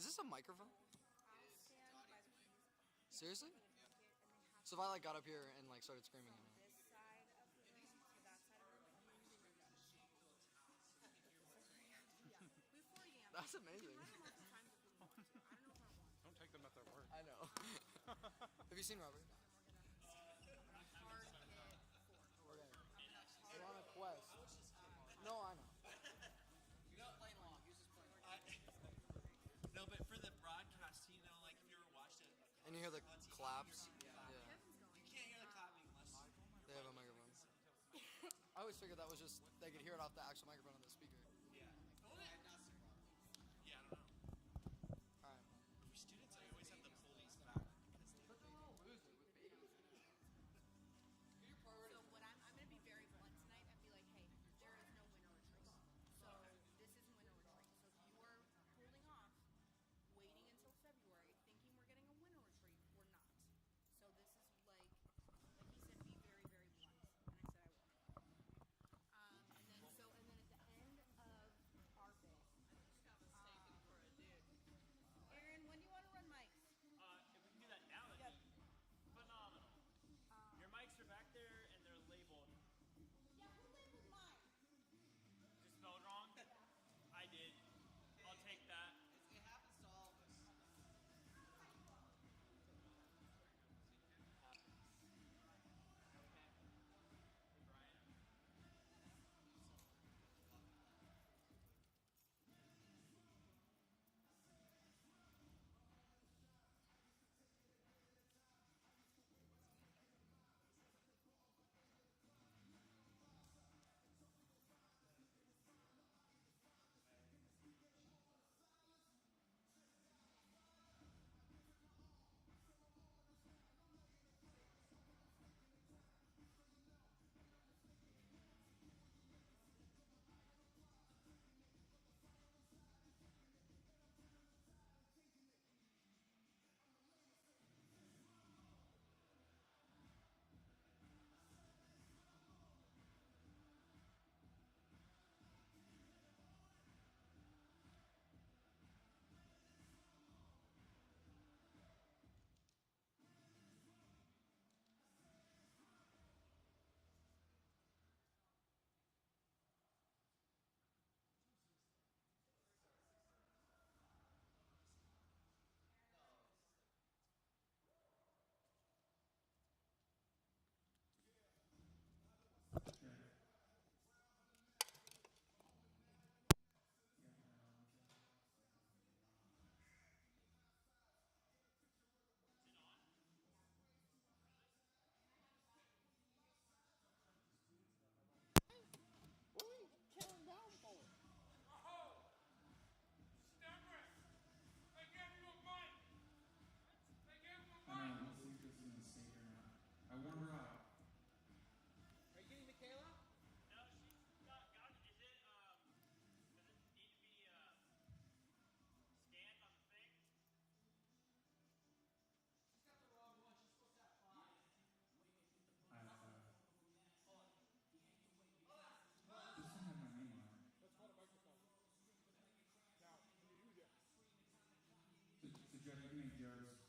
Is this a microphone? I'll stand by the keys. Seriously? And they have So if I like got up here and like started screaming, from this side of the room to that side of the room, and use your windows. Yeah. We have 40 amps. That's We amazing. can run them multiple times if we want to. I don't know if I want to. Don't take them at their word. I know. Have you seen Robert? I'm gonna hard hit 4. Okay. I'm We're gonna on a quest. No, I know. You're not playing along. You're just playing along. No, but for the broadcast, you know, like if you ever watched it. And you hear the claps. Yeah. Yeah. You can't hear the clapping unless. They have a microphone. I always figured that was just they could hear it off the actual microphone on the speaker. Yeah. Yeah, I don't know. All right. For students, I always have to pull these back because they. So what I'm gonna be very blunt tonight and be like, hey, there is no winter retreat. So this isn't winter retreat. So if you are holding off, waiting until February, thinking we're getting a winter retreat, we're not. So this is like he said, be very, very blunt. And I said I will. And then at the end of our day, Aaron, when do you want to run mics? If we can do that now, that'd be phenomenal. Your mics are back there and they're labeled. Yeah, who labeled mine? Just spelled wrong? I did. I'll take that. It happens to all of us. What are we counting down for? I know, we'll see if this is a mistake or not. I warned her out. Are you getting Michaela? No, she's got it. Is it, does it need to be, scanned on the thing? She's got the wrong one. She's supposed to have 5. I have this one had my name on it. That's called a microphone. Now, when you do that, So Jeff, you made Joe's.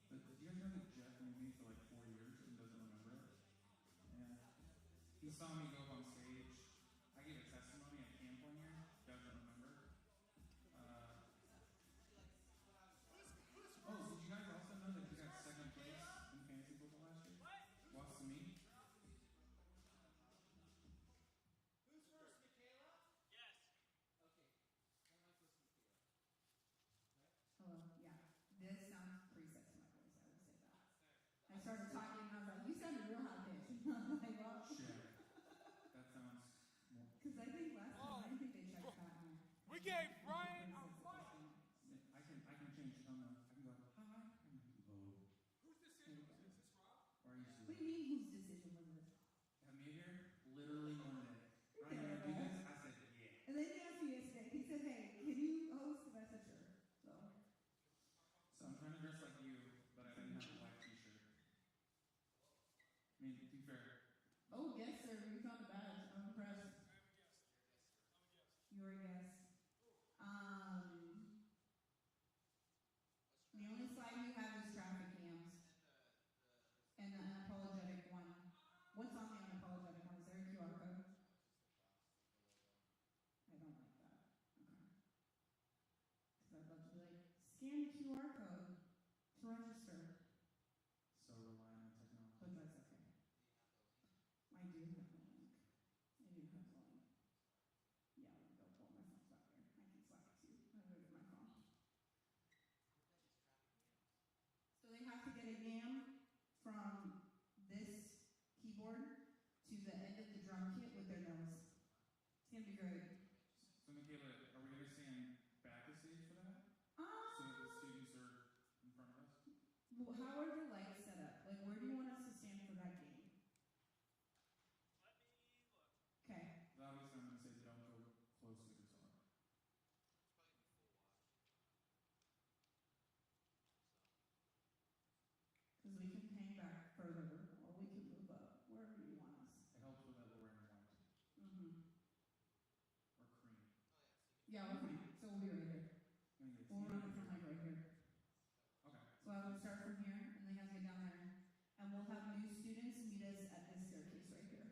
Do you guys know that Jeff knew me for like 4 years and doesn't remember it? Yeah. He saw me go up on stage. I gave a testimony at camp one year. Doesn't remember. Did you guys also know that you got second place in fantasy football last year? What? Lost to me. Who's first, Michaela? Yes. Okay. One mic was Michaela. Hello, yeah. This sounds pretty sexy, my voice, I will say that. I started talking and I was like, you sounded real high pitched. I was like, well, Shit. That sounds more. because I think last time, I think they checked that one. we gave Ryan a mic. I can change tone. I can go hi. I can go low. Whose decision was this? Is this Rob? Or are you What do you mean, whose decision was this? have me here literally one day. I'm gonna do this. I said yeah. And then he asked me yesterday, he said, hey, can you host? And I said, sure. So I'm trying to dress like you, but I didn't have a black t-shirt. I mean, to be fair. Oh, yes, sir. You found a badge. I'm impressed. You're a guest. scan the QR code to register. So relying on technology. But that's okay. I do have the link. I do have the link. Yeah, let me go pull my phone back here. I can Slack it to you. I'm gonna go get my phone. So they have to get a yam from this keyboard to the end of the drum kit with their nose. It's gonna be very. So Michaela, are we gonna stand back the stage for that? So that the students are in front of us? Well, how are the lights set up? Like, where do you want us to stand for that game? Let me look. Okay. Obviously, I'm gonna say don't go close to the guitar. Because we can hang back further, or we can move up, wherever you want us. It helps with that we're wearing white Mm-hmm. or cream. Yeah, we're fine. So we'll be right here. I think it's We'll run it from like right here. Okay. So I will start from here, and then you guys get down there. And we'll have new students meet us at this staircase right here.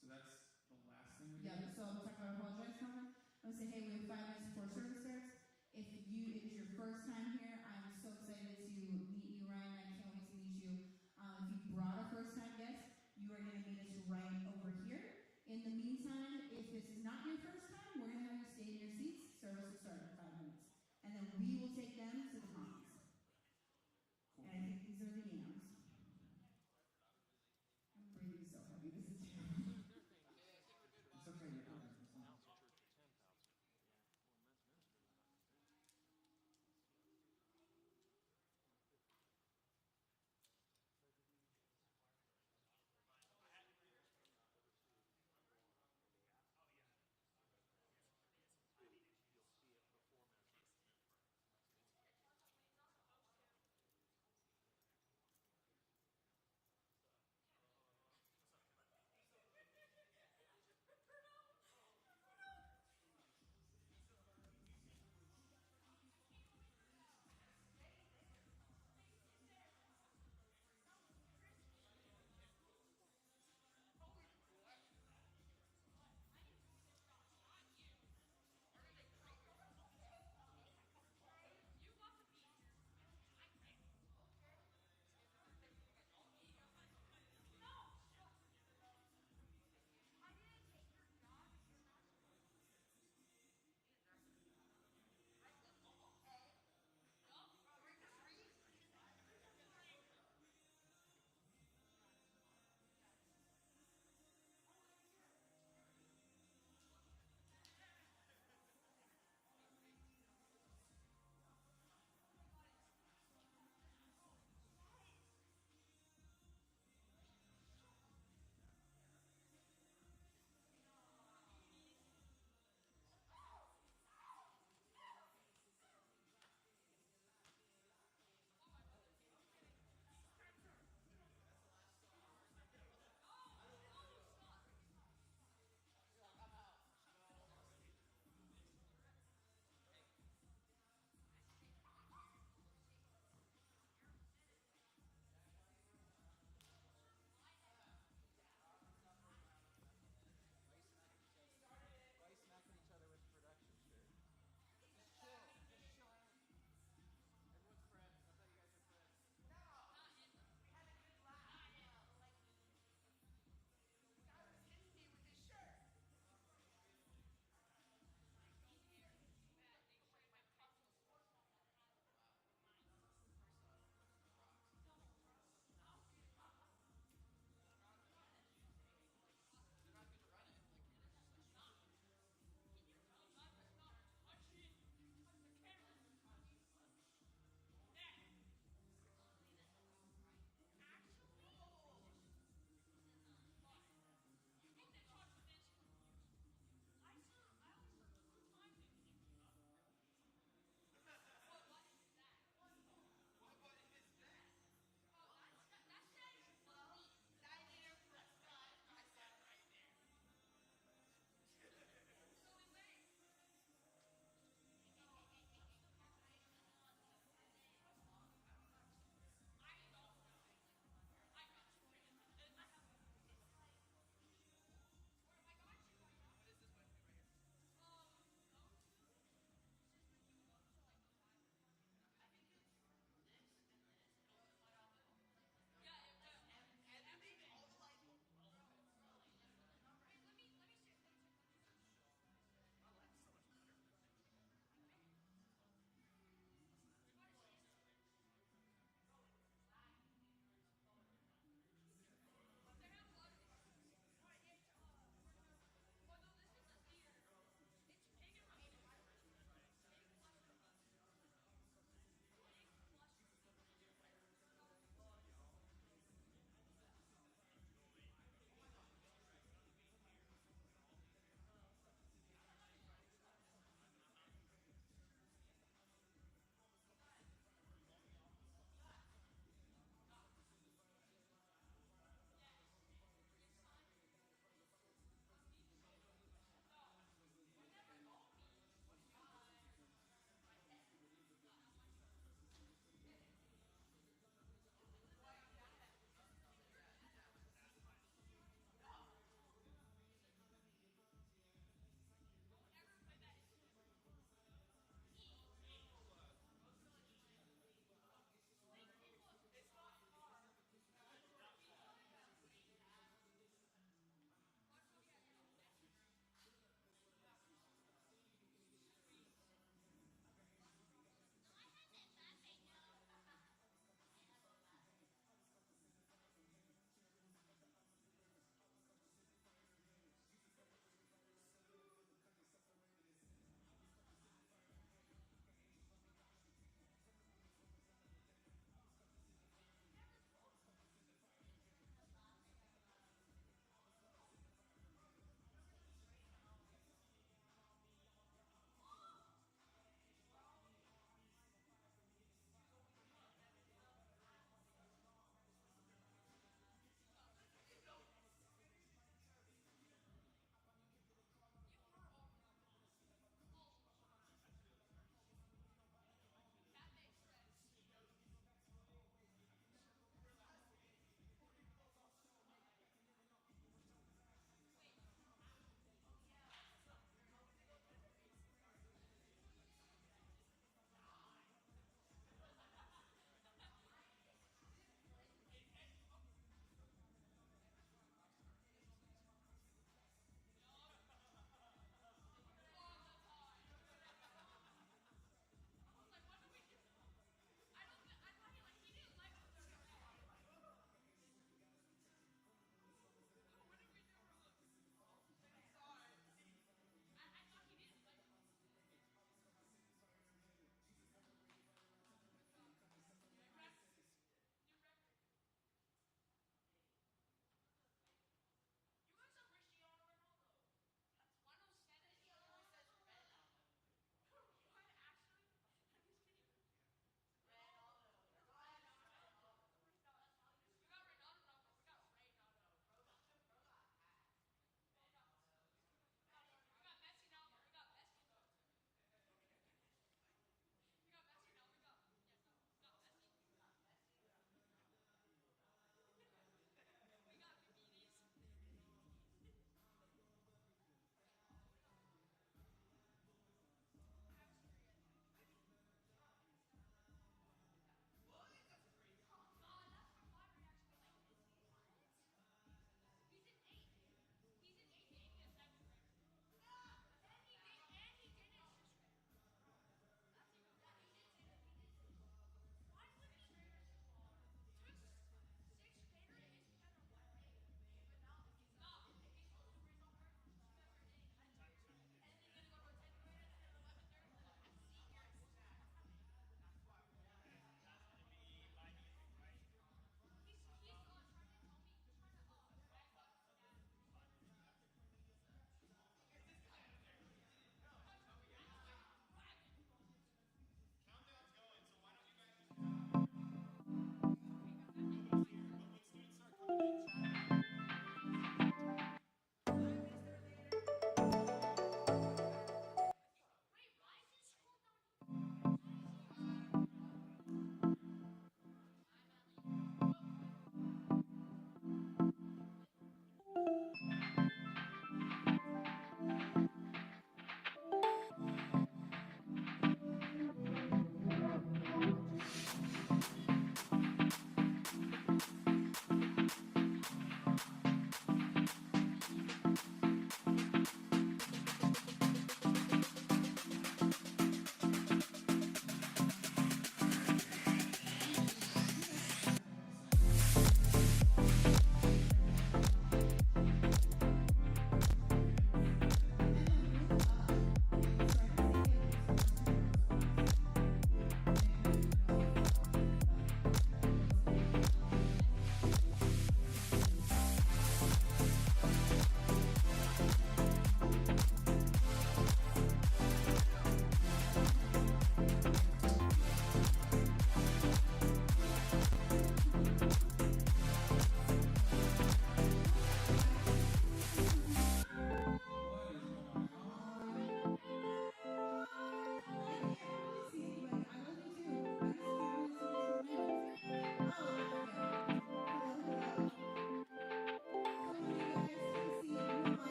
So that's the last thing we do? Yeah, so I'm talking about apologize comment. I'm gonna say, hey, we have 5 minutes before service starts. If it is your first time here, I'm so excited to meet you, Ryan. I can't wait to meet you. If you brought a first time guest, you are gonna meet us right over here. In the meantime, if this is not your first time, we're gonna have you stay in your seats. Service will start in 5 minutes. And then we will take them to the commons. Cool. And I think these are the yams. I'm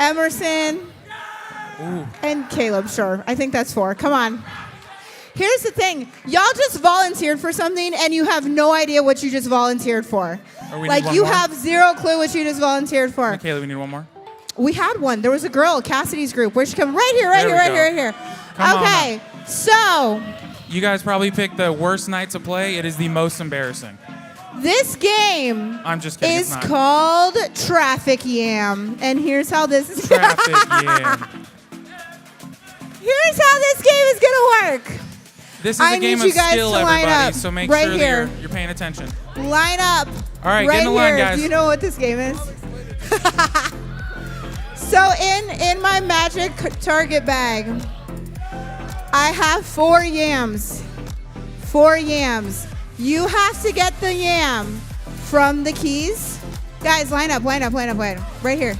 Emerson, and Caleb. Sure, I think that's 4. Come on. Here's the thing. Y'all just volunteered for something, and you have no idea what you just volunteered for. We Like, need one you more? have 0 clue what you just volunteered for. Michaela, we need one more. We had one. There was a girl, Cassidy's group. Where'd she come? Right here, right There here, we right go. here, right here. Come on Okay, so You guys probably picked the worst night to play. It is the most embarrassing. this game I'm just kidding. is it's not. called Traffic Yam. And here's how this is Traffic Yam. Here's how this game is gonna work. This is I a game need you of guys skill, to line everybody. up So make right sure that here. you're paying attention. Line up. All right, right get in the line, here. guys. Do you know what this game is? So in my magic target bag, I have 4 yams. 4 yams. You have to get the yam from the keys. Guys, line up, line up, line up, line up. Right here.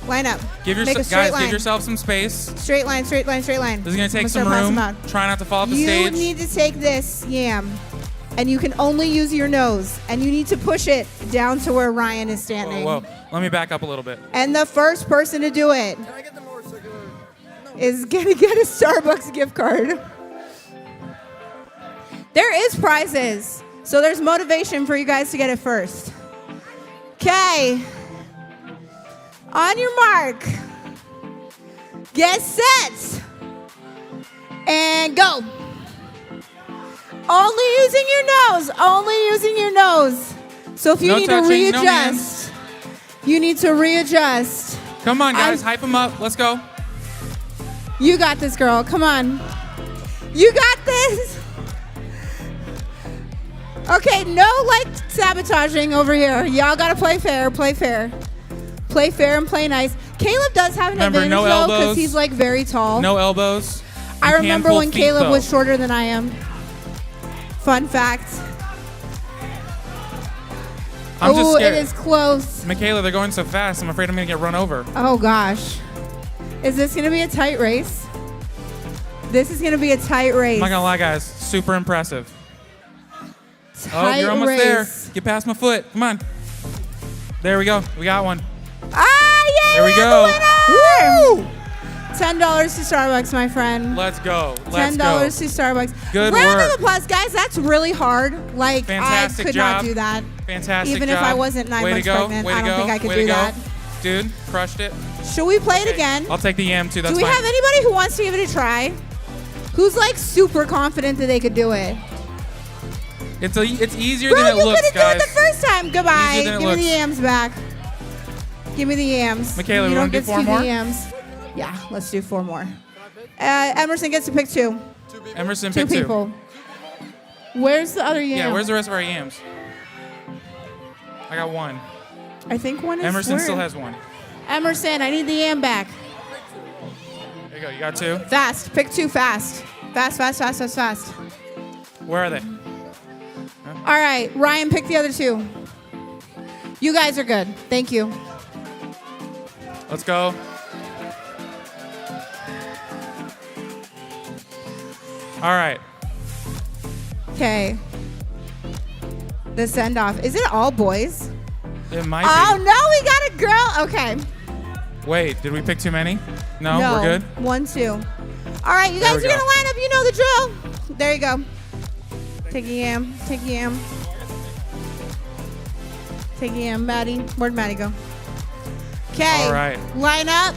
Line up. Give Make a yourself, straight guys, line. give yourself some space. Straight line, straight line, straight line. This is gonna take I'm some start passing room. them out. Try not to fall off the You stage. need to take this yam, and you can only use your nose, and you need to push it down to where Ryan is standing. Whoa, whoa. Let me back up a little bit. And the first person to do it Can I get the more circular? is gonna get a Starbucks gift card. There is prizes, so there's motivation for you guys to get it first. Okay. On your mark. Get set. And go. Only using your nose. Only using your nose. So if you No need touching, to no readjust, you need to readjust. Come on, guys. Hype them up. Let's go. You got this, girl. Come on. You got this. Okay, no like sabotaging over here. Y'all gotta play fair. Play fair. Play fair and play nice. Caleb does have an Remember, advantage no though, because elbows. he's like very tall. No elbows. I You can remember pull when feet, Caleb though. was shorter than I am. Fun fact. I'm just Oh, it scared. is close. Michaela, they're going so fast. I'm afraid I'm gonna get run over. Oh gosh. Is this gonna be a tight race? This is gonna be a tight race. I'm not gonna lie, guys. Super impressive. Tight Oh, you're almost race. there. Get past my foot. Come on. There we go. We got one. Ah, yeah, There we have go. the winner! $10 to Starbucks, my friend. Let's go. Let's $10 go. to Starbucks. Good Round work. of applause, guys. That's really hard. Like, Fantastic I could job. not do that. Fantastic Even job. if I wasn't 9 Way months to go. pregnant, Way I to don't go. think I could Way do to go. that. Dude, crushed it. Should we play it again? I'll take the yam too. That's Do we fine. have anybody who wants to give it a try? Who's like super confident that they could do it? It's easier Bro, than it you looks, couldn't guys. do it the first time. Goodbye. Easier than it Give me the looks. yams back. Give me the yams. Michaela, you we don't wanna do get to 4 keep more? the yams. Yeah, let's do 4 more. Emerson gets to pick 2. Emerson 2 pick 2. people. Where's the other yam? Yeah, where's the rest of our yams? I got 1. I think one is Emerson where? still has 1. Emerson, I need the yam back. There you go. You got 2. Fast. Pick 2 fast. Fast, fast, fast, fast, fast. Where are they? All right, Ryan, pick the other 2. You guys are good. Thank you. Let's go. All right. Okay. The send off. Is it all boys? It might Oh be. no, we got a girl. Okay. Wait, did we pick too many? No, No. we're good. 1, 2. All right, you There guys we are gonna go. line up. You know the drill. There you go. Take a yam. Take a yam. Take a yam, Maddie. Where'd Maddie go? Okay. All right. Line up.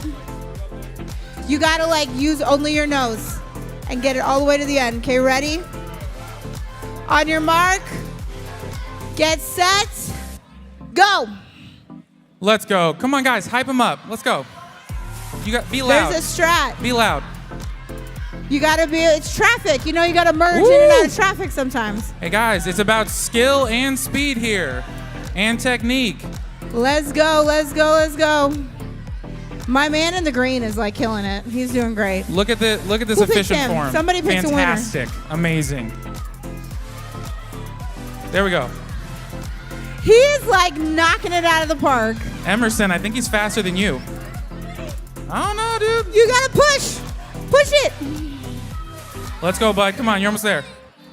You gotta like use only your nose and get it all the way to the end. Okay, ready? On your mark. Get set. Go. Let's go. Come on, guys. Hype them up. Let's go. You got be loud. There's a strat. Be loud. You gotta be. It's traffic. You know you gotta merge in and out of traffic sometimes. Hey, guys, it's about skill and speed here and technique. Let's go. Let's go. Let's go. My man in the green is like killing it. He's doing great. Look at this Who picked efficient him? form. Somebody picked a winner. Fantastic. Amazing. There we go. He is like knocking it out of the park. Emerson, I think he's faster than you. I don't know, dude. You gotta push. Push it. Let's go, bud. Come on, you're almost there.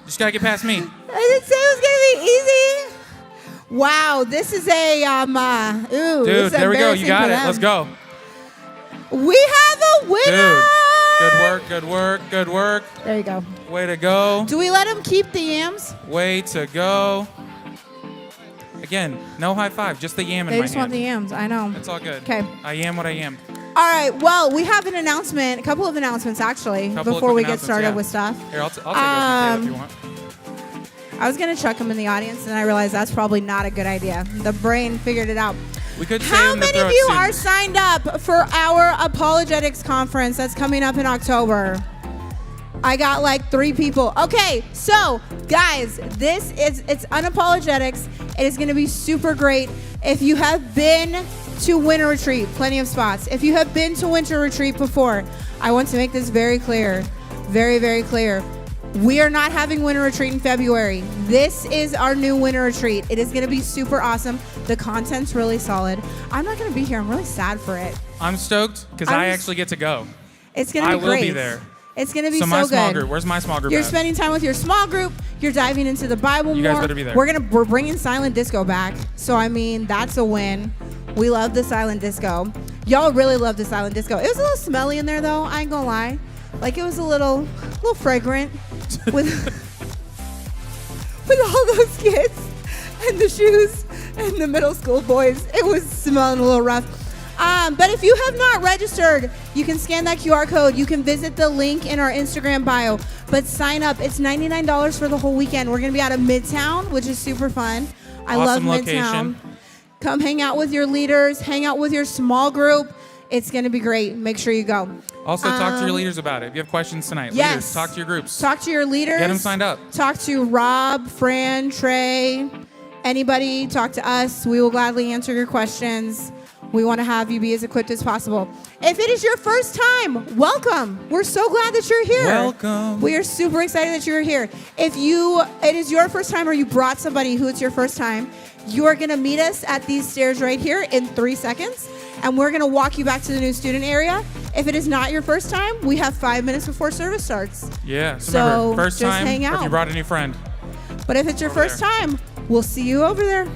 Just gotta get past me. I didn't say it was gonna be easy. Wow, this is a ooh. this Dude, is there we go. embarrassing You got for it. them. Let's go. We have a winner. Dude, good work, good work, good work. There you go. Way to go. Do we let him keep the yams? Way to go. Again, no high five, just the yam in They my just hand. want the yams. I know. It's all good. 'Kay. I am what I am. All right. Well, we have an announcement, a couple of announcements actually, Couple of before we quick get started announcements, yeah. with stuff. Here, I'll take those Michaela, if you want. I was gonna chuck him in the audience, and I realized that's probably not a good idea. The brain figured it out. We could say How in the many of throat you soon. are signed up for our apologetics conference that's coming up in October? I got like 3 people. Okay, so guys, it's unapologetics. It is going to be super great. If you have been to Winter Retreat, plenty of spots. If you have been to Winter Retreat before, I want to make this very clear, very, very clear. We are not having Winter Retreat in February. This is our new Winter Retreat. It is going to be super awesome. The content's really solid. I'm not going to be here. I'm really sad for it. I'm stoked because I actually get to go. It's going to be great. I will be there. It's going to be so my small good. group. Where's my small group You're at? spending time with your small group. You're diving into the Bible You more. guys better be there. We're bringing silent disco back. So I mean, that's a win. We love the silent disco. Y'all really love the silent disco. It was a little smelly in there though. I ain't gonna lie. Like it was a little fragrant with with all those kids and the shoes and the middle school boys. It was smelling a little rough. But if you have not registered, you can scan that QR code. You can visit the link in our Instagram bio. But sign up. It's $99 for the whole weekend. We're going to be out of Midtown, which is super fun. I love Awesome Midtown. location. Come hang out with your leaders. Hang out with your small group. It's going to be great. Make sure you go. Also, talk to your leaders about it. If you have questions tonight, Yes. leaders, talk to your groups. Talk to your leaders. Get them signed up. Talk to Rob, Fran, Trey, anybody. Talk to us. We will gladly answer your questions. We want to have you be as equipped as possible. If it is your first time, welcome. We're so glad that you're here. Welcome. We are super excited that you're here. If it is your first time or you brought somebody who it's your first time, you are going to meet us at these stairs right here in 3 seconds, and we're going to walk you back to the new student area. If it is not your first time, we have 5 minutes before service starts. Yeah. So remember, first just time, hang or if out. you brought a new friend. But if it's your Over first time, we'll see you over there.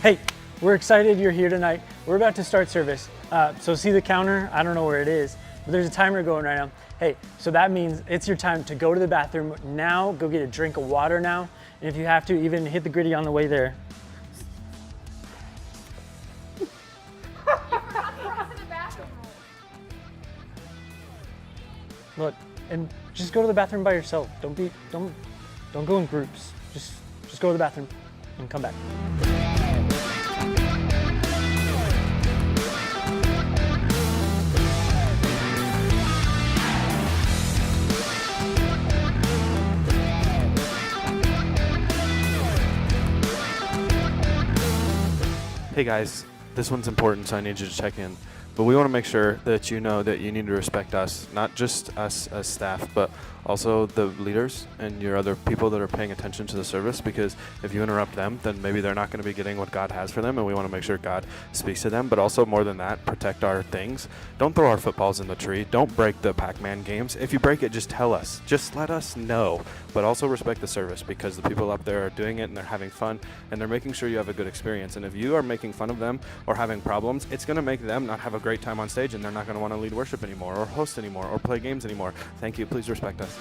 Hey, we're excited you're here tonight. We're about to start service. So see the counter? I don't know where it is, but there's a timer going right now. Hey, so that means it's your time to go to the bathroom now, go get a drink of water now, and if you have to, even hit the gritty on the way there. Look, and just go to the bathroom by yourself. Don't go in groups. Just go to the bathroom and come back. Hey guys, this one's important, so I need you to check in. But we want to make sure that you know that you need to respect us, not just us as staff, but also the leaders and your other people that are paying attention to the service, because if you interrupt them, then maybe they're not going to be getting what God has for them, and we want to make sure God speaks to them. But also, more than that, protect our things. Don't throw our footballs in the tree. Don't break the Pac-Man games. If you break it, just tell us. Just let us know. But also respect the service, because the people up there are doing it and they're having fun and they're making sure you have a good experience. And if you are making fun of them or having problems, it's going to make them not have a great time on stage, and they're not going to want to lead worship anymore or host anymore or play games anymore. Thank you. Please respect us.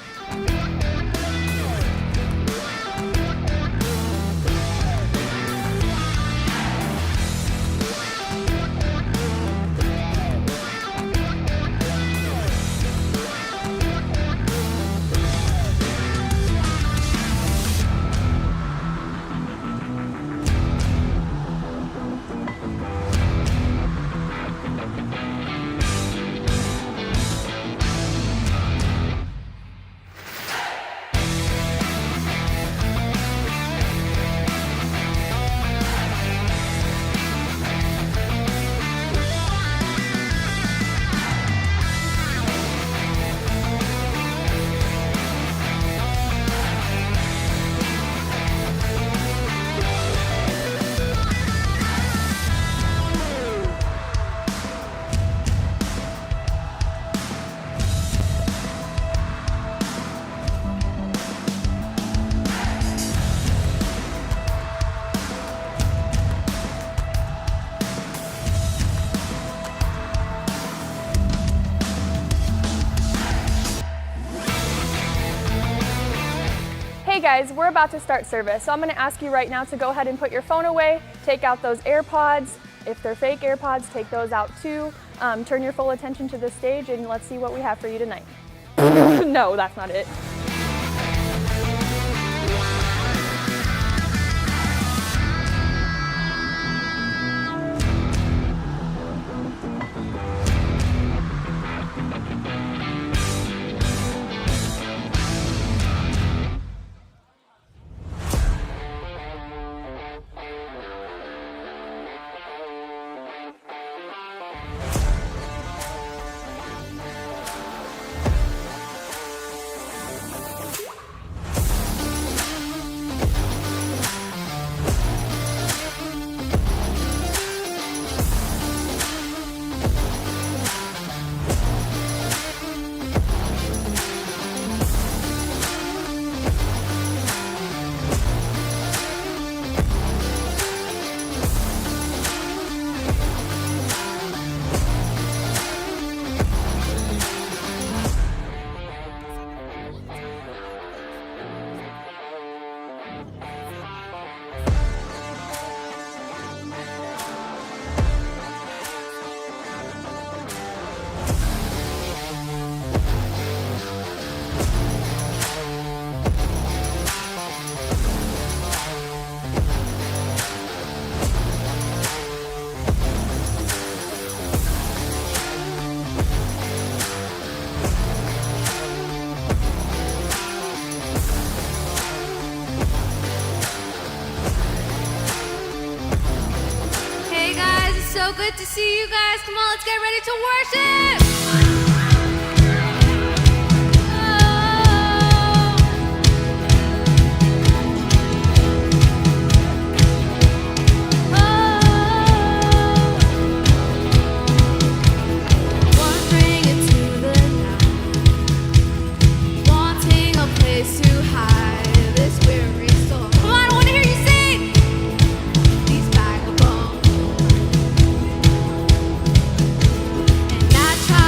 Hey guys, we're about to start service, so I'm going to ask you right now to go ahead and put your phone away, take out those AirPods. If they're fake AirPods, take those out too. Turn your full attention to the stage and let's see what we have for you tonight. No, that's not it. So good to see you guys. Come on, let's get ready to worship. Wandering into the night, wanting a place to hide this weary soul. Come on, I want to hear you sing. These vagabonds. And I try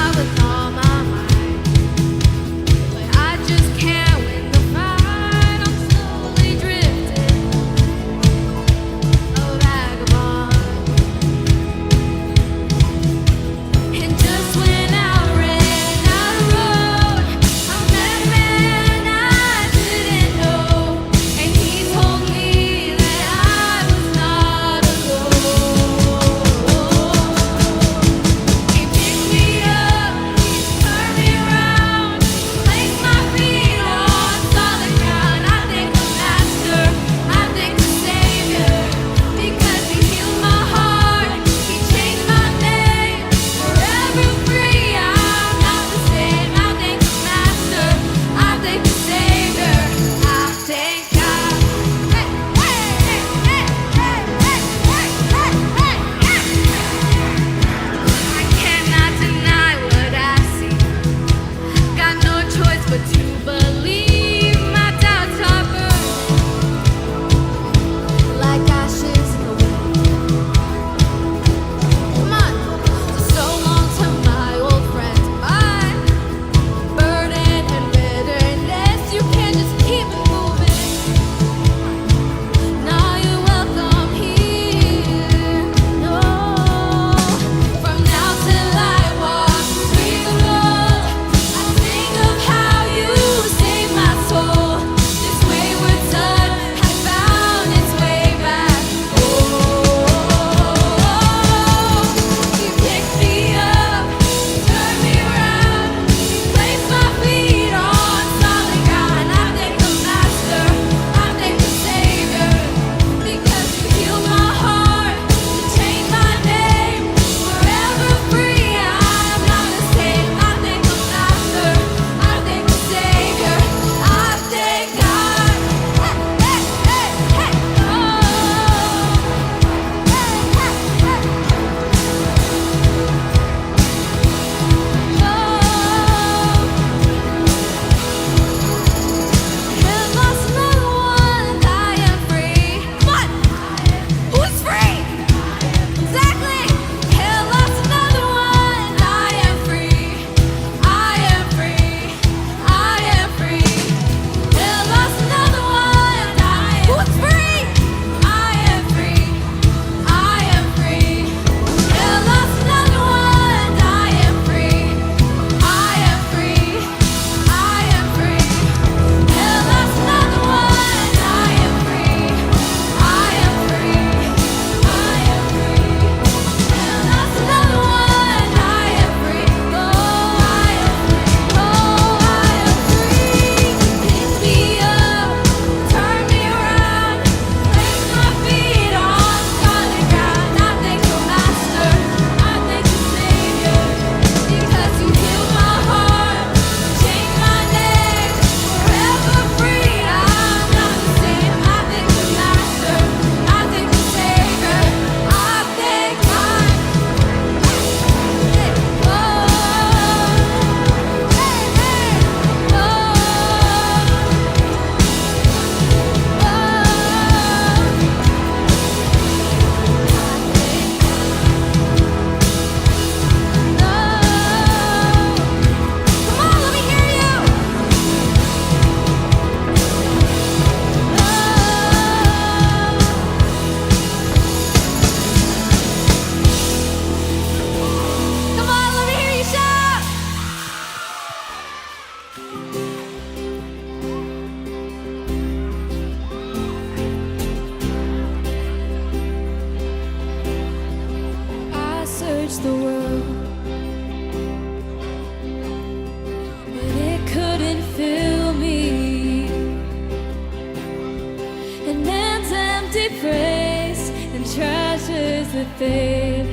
empty praise and treasures that fade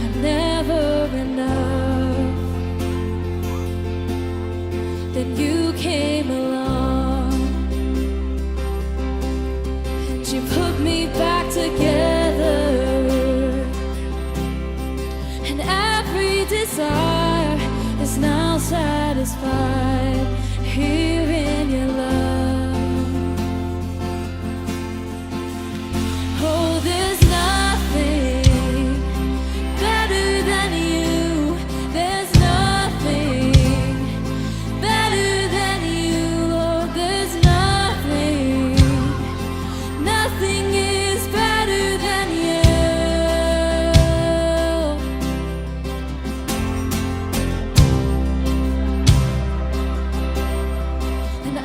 are never enough. Then you came along and you put me back together, and every desire is now satisfied here in your love. Oh, there's nothing better than you. There's nothing better than you. Oh, there's nothing. Nothing is better than you. And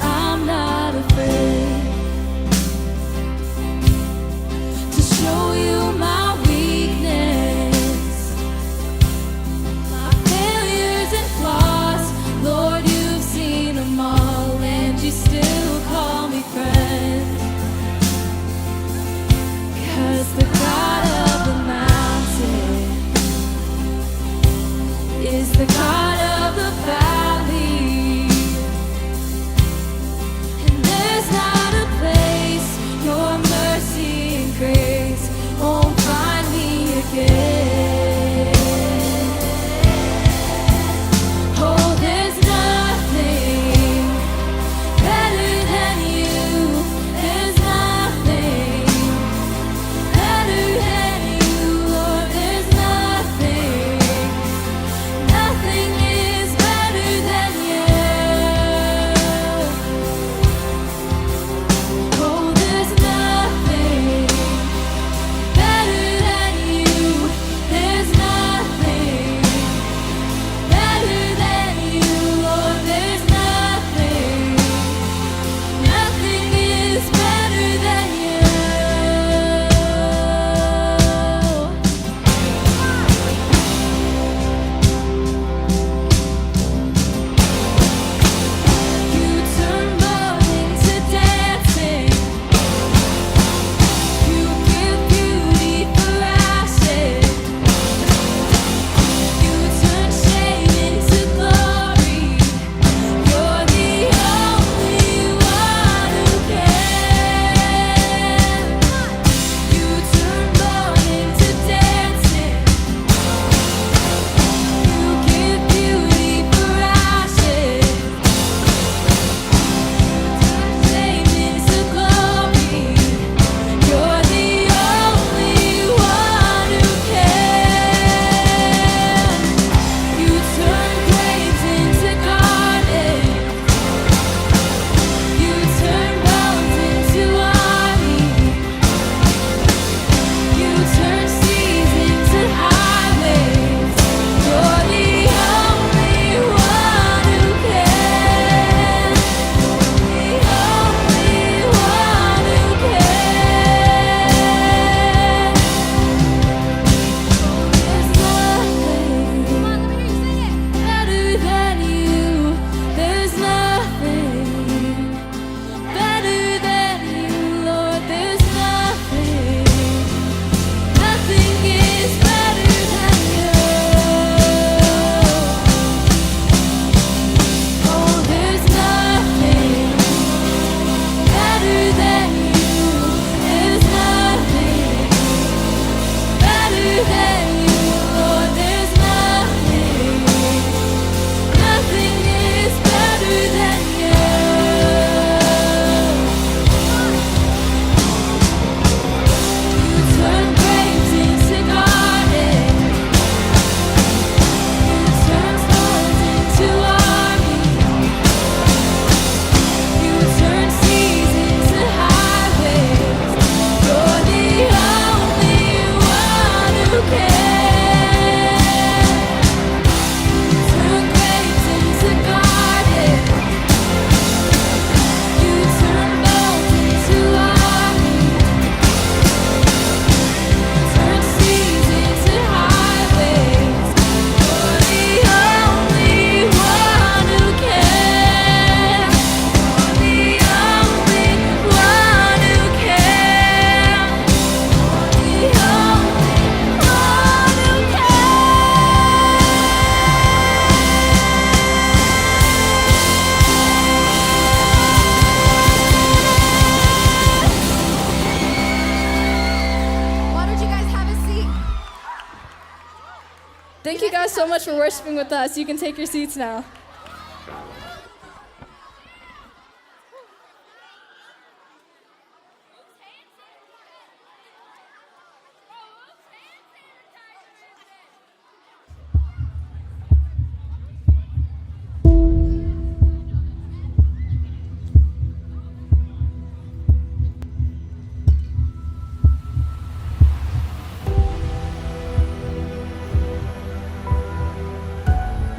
you guys so much for worshiping with us. You can take your seats now.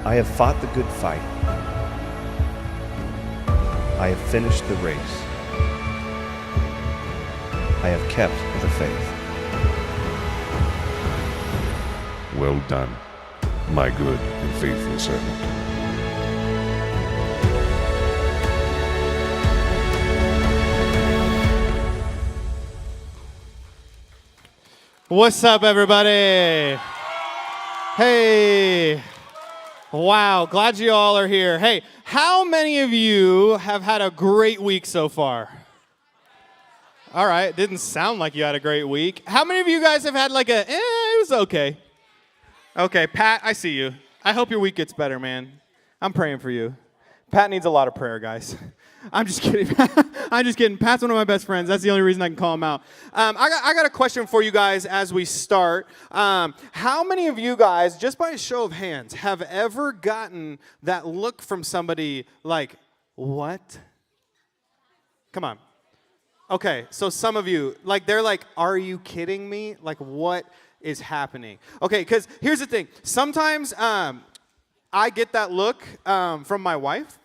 I have fought the good fight. I have finished the race. I have kept the faith. Well done, my good and faithful servant. What's up, everybody? Hey. Wow, glad you all are here. Hey, how many of you have had a great week so far? All right, didn't sound like you had a great week. How many of you guys have had like it was okay? Okay, Pat, I see you. I hope your week gets better, man. I'm praying for you. Pat needs a lot of prayer, guys. I'm just kidding. I'm just kidding. Pat's one of my best friends. That's the only reason I can call him out. I got a question for you guys as we start. How many of you guys, just by a show of hands, have ever gotten that look from somebody like, what? Come on. Okay, so some of you, like, they're like, are you kidding me? Like, what is happening? Okay, because here's the thing. Sometimes I get that look from my wife.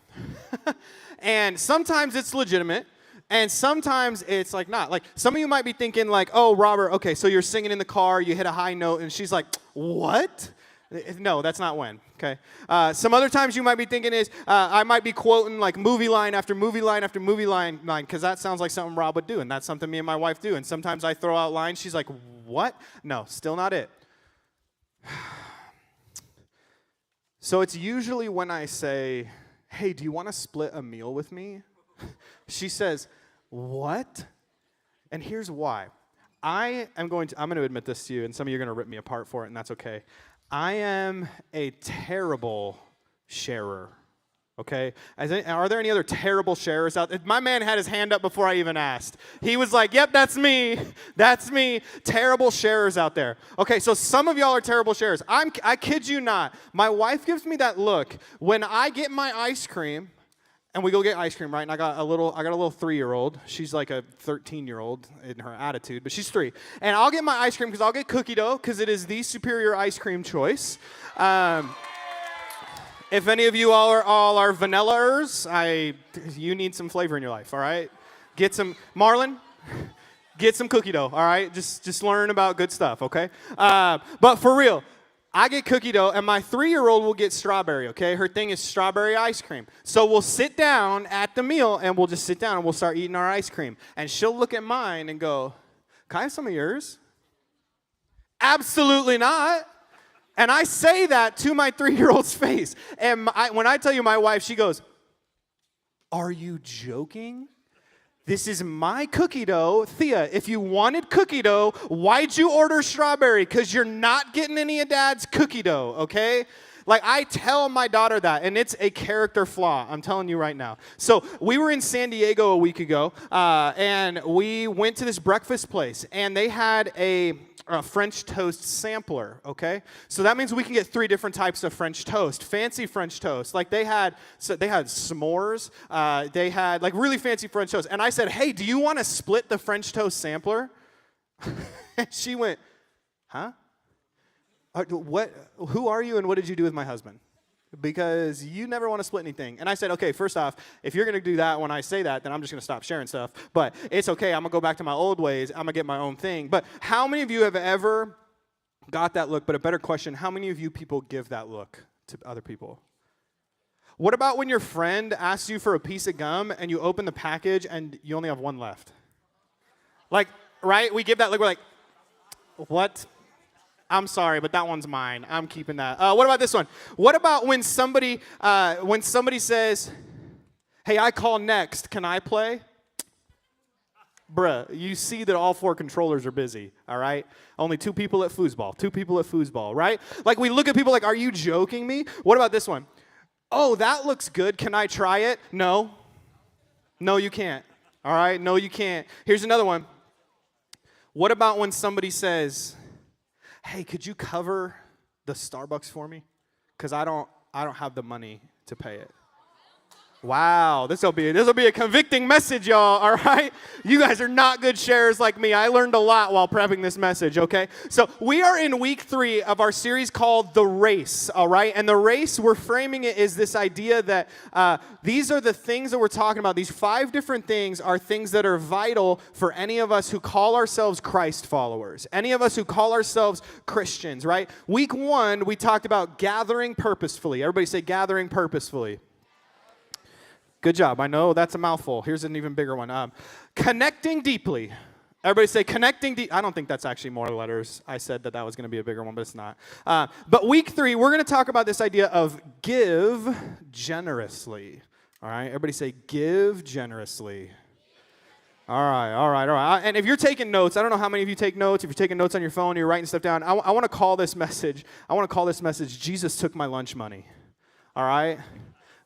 And sometimes it's legitimate, and sometimes it's like not. Like some of you might be thinking like, oh, Robert, okay, so you're singing in the car, you hit a high note, and she's like, what? No, that's not when, okay? Some other times you might be thinking is, I might be quoting like movie line after movie line after movie line, because that sounds like something Rob would do, and that's something me and my wife do. And sometimes I throw out lines, she's like, what? No, still not it. So it's usually when I say, hey, do you want to split a meal with me? She says, what? And here's why. I'm going to admit this to you, and some of you are going to rip me apart for it, and that's okay. I am a terrible sharer, okay? Are there any other terrible sharers out there? My man had his hand up before I even asked. He was like, yep, that's me. That's me. Terrible sharers out there. Okay, so some of y'all are terrible sharers. I kid you not. My wife gives me that look when I get my ice cream, and we go get ice cream, right? And I got a little 3-year-old. She's like a 13-year-old in her attitude, but she's 3. And I'll get my ice cream because I'll get cookie dough because it is the superior ice cream choice. If any of you all are vanilla-ers, you need some flavor in your life, all right? Get some, Marlon, get some cookie dough, all right? Just learn about good stuff, okay? But for real, I get cookie dough, and my 3-year-old will get strawberry, okay? Her thing is strawberry ice cream. So we'll sit down at the meal, and we'll just sit down, and we'll start eating our ice cream. And she'll look at mine and go, can I have some of yours? Absolutely not. And I say that to my 3-year-old's face. And when I tell you my wife, she goes, are you joking? This is my cookie dough. Thea, if you wanted cookie dough, why'd you order strawberry? Because you're not getting any of Dad's cookie dough, okay? Like, I tell my daughter that, and it's a character flaw. I'm telling you right now. So we were in San Diego a week ago, and we went to this breakfast place, and they had a French toast sampler, okay? So that means we can get 3 different types of French toast. Fancy French toast. Like they had s'mores. They had like really fancy French toast. And I said, hey, do you want to split the French toast sampler? And she went, huh? What? Who are you and what did you do with my husband? Because you never want to split anything. And I said, okay, first off, if you're going to do that when I say that, then I'm just going to stop sharing stuff. But it's okay. I'm going to go back to my old ways. I'm going to get my own thing. But how many of you have ever got that look? But a better question, how many of you people give that look to other people? What about when your friend asks you for a piece of gum and you open the package and you only have one left? Like, right? We give that look. We're like, what? I'm sorry, but that one's mine. I'm keeping that. What about this one? What about when somebody says, hey, I call next. Can I play? bruh, you see that all 4 controllers are busy, all right? Only 2 people at foosball, 2 people at foosball, right? Like, we look at people like, are you joking me? What about this one? Oh, that looks good. Can I try it? No. No, you can't. All right? No, you can't. Here's another one. What about when somebody says, hey, could you cover the Starbucks for me? Because I don't have the money to pay it. Wow, this will be a convicting message, y'all, all right? You guys are not good sharers like me. I learned a lot while prepping this message, okay? So we are in week 3 of our series called The Race, all right? And the race, we're framing it as this idea that these are the things that we're talking about. These 5 different things are things that are vital for any of us who call ourselves Christ followers, any of us who call ourselves Christians, right? Week 1, we talked about gathering purposefully. Everybody say gathering purposefully. Good job. I know that's a mouthful. Here's an even bigger one. Connecting deeply. Everybody say connecting deep. I don't think that's actually more letters. I said that was going to be a bigger one, but it's not. But week 3, we're going to talk about this idea of give generously. All right? Everybody say give generously. All right. And if you're taking notes, I don't know how many of you take notes. If you're taking notes on your phone, you're writing stuff down. I want to call this message, Jesus took my lunch money. All right?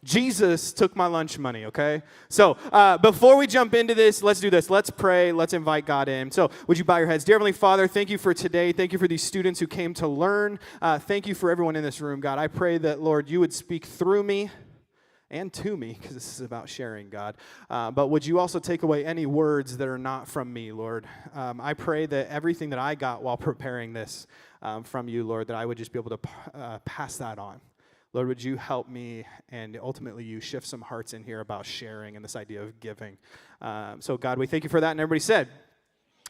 Jesus took my lunch money, okay? So before we jump into this, let's do this. Let's pray. Let's invite God in. So would you bow your heads? Dear Heavenly Father, thank you for today. Thank you for these students who came to learn. Thank you for everyone in this room, God. I pray that, Lord, you would speak through me and to me, because this is about sharing, God. But would you also take away any words that are not from me, Lord? I pray that everything that I got while preparing this from you, Lord, that I would just be able to pass that on. Lord, would you help me and ultimately you shift some hearts in here about sharing and this idea of giving. So, God, we thank you for that. And everybody said,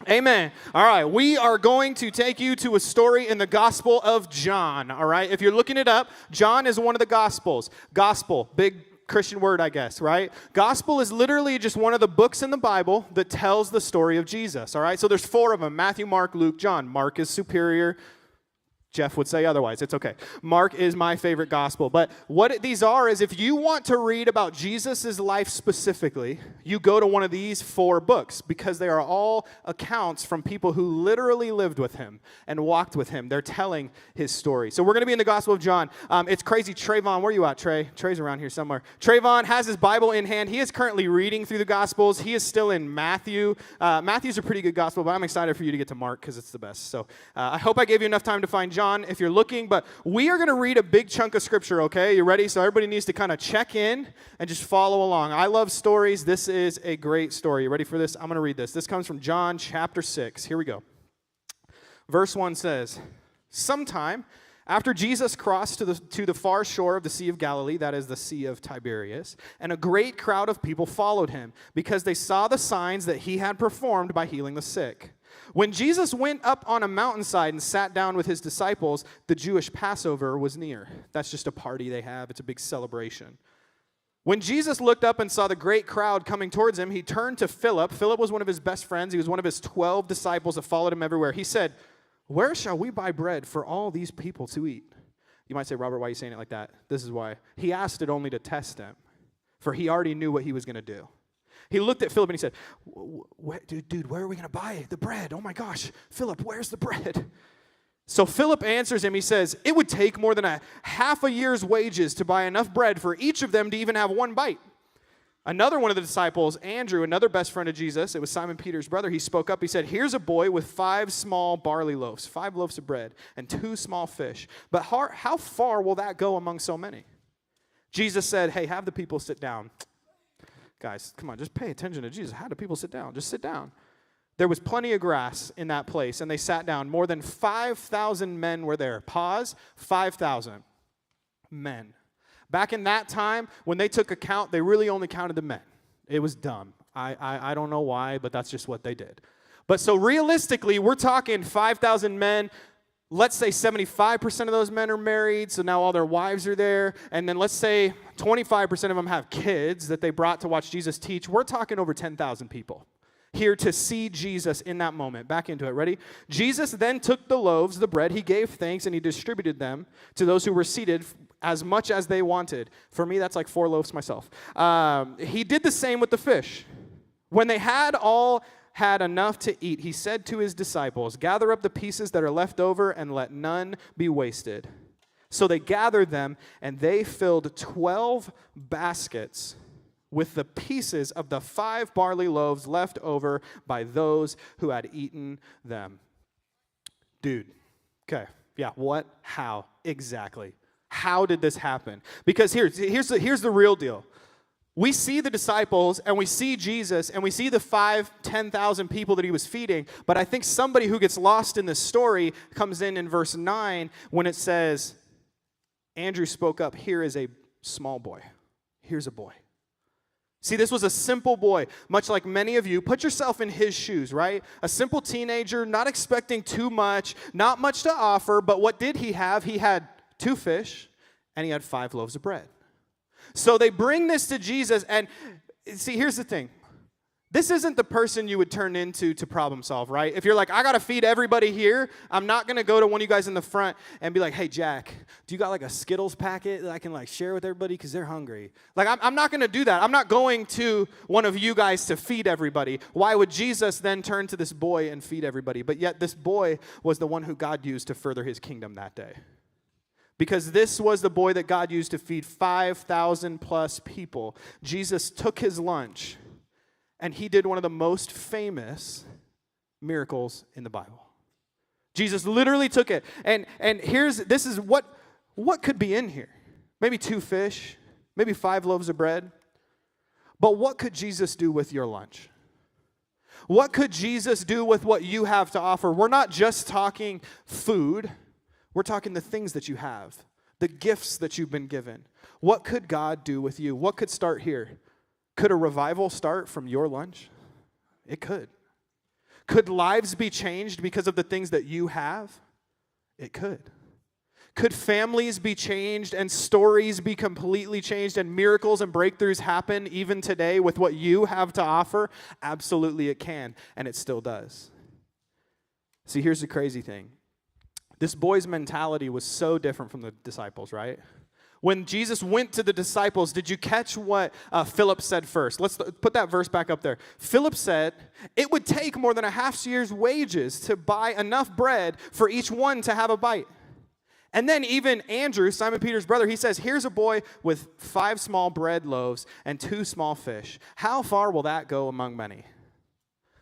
amen. All right, we are going to take you to a story in the Gospel of John. All right, if you're looking it up, John is one of the Gospels. Gospel, big Christian word, I guess, right? Gospel is literally just one of the books in the Bible that tells the story of Jesus. All right, so there's 4 of them: Matthew, Mark, Luke, John. Mark is superior. Jeff would say otherwise. It's okay. Mark is my favorite gospel. But what these are is if you want to read about Jesus' life specifically, you go to one of these 4 books because they are all accounts from people who literally lived with him and walked with him. They're telling his story. So we're going to be in the Gospel of John. It's crazy. Trayvon, where are you at, Trey? Trey's around here somewhere. Trayvon has his Bible in hand. He is currently reading through the Gospels. He is still in Matthew. Matthew's a pretty good gospel, but I'm excited for you to get to Mark because it's the best. So I hope I gave you enough time to find John if you're looking, but we are going to read a big chunk of scripture, okay? You ready? So everybody needs to kind of check in and just follow along. I love stories. This is a great story. You ready for this? I'm going to read this. This comes from John chapter 6. Here we go. Verse 1 says, sometime after Jesus crossed to the far shore of the Sea of Galilee, that is the Sea of Tiberias, and a great crowd of people followed him because they saw the signs that he had performed by healing the sick. When Jesus went up on a mountainside and sat down with his disciples, the Jewish Passover was near. That's just a party they have. It's a big celebration. When Jesus looked up and saw the great crowd coming towards him, he turned to Philip. Philip was one of his best friends. He was one of his 12 disciples that followed him everywhere. He said, where shall we buy bread for all these people to eat? You might say, Robert, why are you saying it like that? This is why. He asked it only to test him, for he already knew what he was going to do. He looked at Philip and he said, dude, where are we going to buy the bread? Oh my gosh, Philip, where's the bread? So Philip answers him. He says, it would take more than a half a year's wages to buy enough bread for each of them to even have one bite. Another one of the disciples, Andrew, another best friend of Jesus, it was Simon Peter's brother, he spoke up. He said, here's a boy with 5 small barley loaves, 5 loaves of bread, and 2 small fish. But how far will that go among so many? Jesus said, hey, have the people sit down. Guys, come on, just pay attention to Jesus. How do people sit down? Just sit down. There was plenty of grass in that place, and they sat down. More than 5,000 men were there. Pause, 5,000 men. Back in that time, when they took account, they really only counted the men. It was dumb. I don't know why, but that's just what they did. But so realistically, we're talking 5,000 men. Let's say 75% of those men are married, so now all their wives are there. And then let's say 25% of them have kids that they brought to watch Jesus teach. We're talking over 10,000 people here to see Jesus in that moment. Back into it. Ready? Jesus then took the loaves, the bread, he gave thanks, and he distributed them to those who were seated as much as they wanted. For me, that's like 4 loaves myself. He did the same with the fish. When they had all had enough to eat, he said to his disciples, "Gather up the pieces that are left over and let none be wasted." So they gathered them, and they filled 12 baskets with the pieces of the 5 barley loaves left over by those who had eaten them. Dude, okay, yeah, what? How? Exactly. How did this happen? Because here's the real deal. We see the disciples, and we see Jesus, and we see the 10,000 people that he was feeding, but I think somebody who gets lost in this story comes in verse 9 when it says, Andrew spoke up, "Here is a small boy." Here's a boy. See, this was a simple boy, much like many of you. Put yourself in his shoes, right? A simple teenager, not expecting too much, not much to offer, but what did he have? He had 2 fish, and he had 5 loaves of bread. So they bring this to Jesus, and see, here's the thing. This isn't the person you would turn into to problem solve, right? If you're like, I got to feed everybody here, I'm not going to go to one of you guys in the front and be like, "Hey, Jack, do you got like a Skittles packet that I can like share with everybody because they're hungry?" Like, I'm not going to do that. I'm not going to one of you guys to feed everybody. Why would Jesus then turn to this boy and feed everybody? But yet this boy was the one who God used to further his kingdom that day. Because this was the boy that God used to feed 5,000 plus people. Jesus took his lunch, and he did one of the most famous miracles in the Bible. Jesus literally took it. And this is what could be in here. Maybe 2 fish, maybe 5 loaves of bread. But what could Jesus do with your lunch? What could Jesus do with what you have to offer? We're not just talking food. We're talking the things that you have, the gifts that you've been given. What could God do with you? What could start here? Could a revival start from your lunch? It could. Could lives be changed because of the things that you have? It could. Could families be changed and stories be completely changed and miracles and breakthroughs happen even today with what you have to offer? Absolutely it can, and it still does. See, here's the crazy thing. This boy's mentality was so different from the disciples, right? When Jesus went to the disciples, did you catch what Philip said first? Let's put that verse back up there. Philip said, it would take more than a half year's wages to buy enough bread for each one to have a bite. And then even Andrew, Simon Peter's brother, he says, here's a boy with 5 small bread loaves and 2 small fish. How far will that go among many?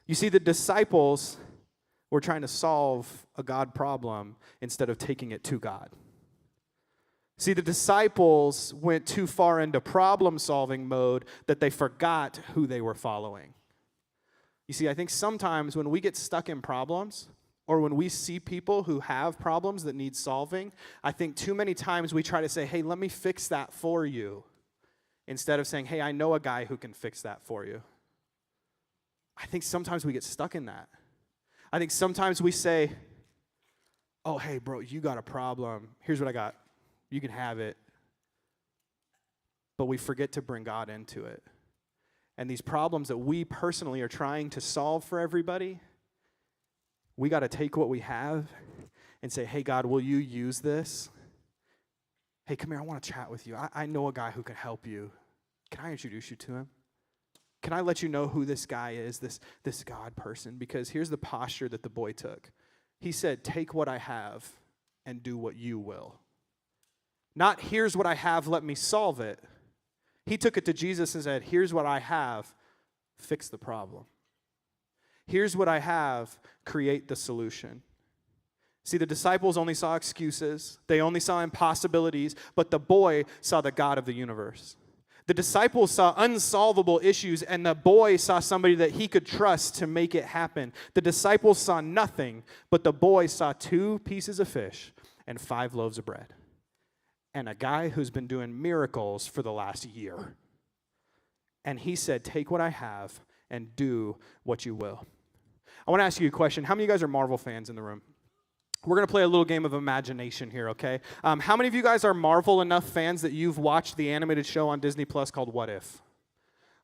You see, the disciples were trying to solve a God problem instead of taking it to God. See, the disciples went too far into problem-solving mode that they forgot who they were following. You see, I think sometimes when we get stuck in problems, or when we see people who have problems that need solving, I think too many times we try to say, hey, let me fix that for you, instead of saying, hey, I know a guy who can fix that for you. I think sometimes we get stuck in that. I think sometimes we say, oh, hey, bro, you got a problem. Here's what I got. You can have it. But we forget to bring God into it. And these problems that we personally are trying to solve for everybody, we got to take what we have and say, hey, God, will you use this? Hey, come here, I want to chat with you. I know a guy who can help you. Can I introduce you to him? Can I let you know who this guy is, this God person? Because here's the posture that the boy took. He said, take what I have and do what you will. Not, here's what I have, let me solve it. He took it to Jesus and said, here's what I have, fix the problem. Here's what I have, create the solution. See, the disciples only saw excuses. They only saw impossibilities, but the boy saw the God of the universe. The disciples saw unsolvable issues, and the boy saw somebody that he could trust to make it happen. The disciples saw nothing, but the boy saw 2 pieces of fish and 5 loaves of bread. And a guy who's been doing miracles for the last year. And he said, take what I have and do what you will. I want to ask you a question. How many of you guys are Marvel fans in the room? We're going to play a little game of imagination here, okay? How many of you guys are Marvel enough fans that you've watched the animated show on Disney Plus called What If?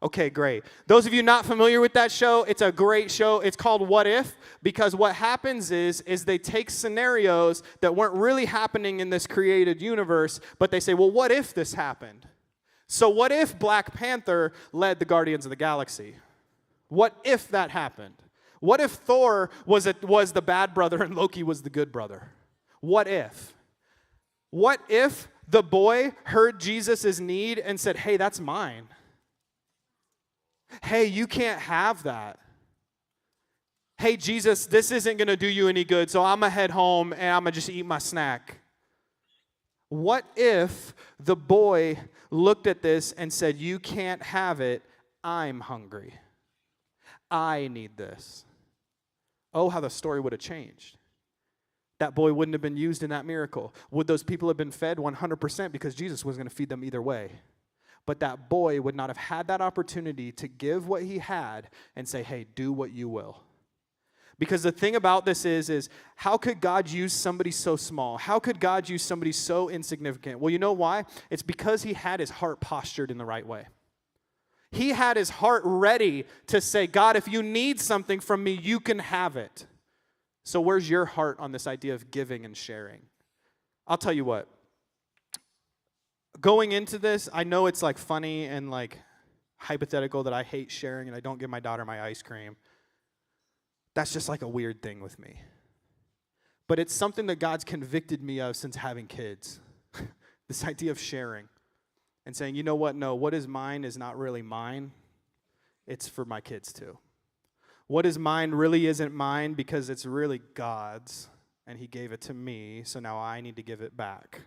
Okay, great. Those of you not familiar with that show, it's a great show. It's called What If, because what happens is they take scenarios that weren't really happening in this created universe, but they say, well, what if this happened? So what if Black Panther led the Guardians of the Galaxy? What if that happened? What if Thor was the bad brother and Loki was the good brother? What if? What if the boy heard Jesus' need and said, hey, that's mine? Hey, you can't have that. Hey, Jesus, this isn't going to do you any good, so I'm going to head home and I'm going to just eat my snack. What if the boy looked at this and said, you can't have it, I'm hungry. I need this. Oh, how the story would have changed. That boy wouldn't have been used in that miracle. Would those people have been fed? 100%, because Jesus was going to feed them either way. But that boy would not have had that opportunity to give what he had and say, hey, do what you will. Because the thing about this is how could God use somebody so small? How could God use somebody so insignificant? Well, you know why? It's because he had his heart postured in the right way. He had his heart ready to say, God, if you need something from me, you can have it. So where's your heart on this idea of giving and sharing? I'll tell you what. Going into this, I know it's like funny and like hypothetical that I hate sharing and I don't give my daughter my ice cream. That's just like a weird thing with me. But it's something that God's convicted me of since having kids. This idea of sharing and saying, you know what? No, what is mine is not really mine. It's for my kids too. What is mine really isn't mine because it's really God's, and he gave it to me, so now I need to give it back.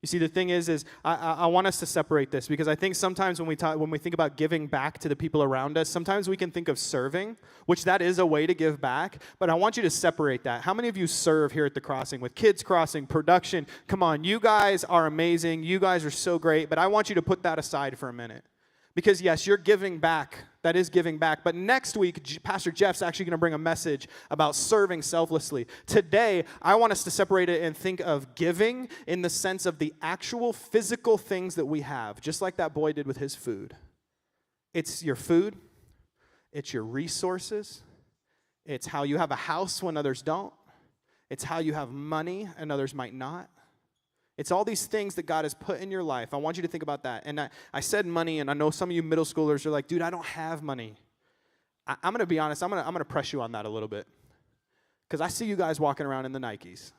You see, the thing is I want us to separate this, because I think sometimes when we think about giving back to the people around us, sometimes we can think of serving, which that is a way to give back, but I want you to separate that. How many of you serve here at the Crossing with Kids Crossing, production? Come on, you guys are amazing. You guys are so great, but I want you to put that aside for a minute. Because yes, you're giving back. That is giving back. But next week, Pastor Jeff's actually going to bring a message about serving selflessly. Today, I want us to separate it and think of giving in the sense of the actual physical things that we have, just like that boy did with his food. It's your food. It's your resources. It's how you have a house when others don't. It's how you have money and others might not. It's all these things that God has put in your life. I want you to think about that. And I said money, and I know some of you middle schoolers are like, dude, I don't have money. I'm going to be honest. I'm going to press you on that a little bit. Because I see you guys walking around in the Nikes.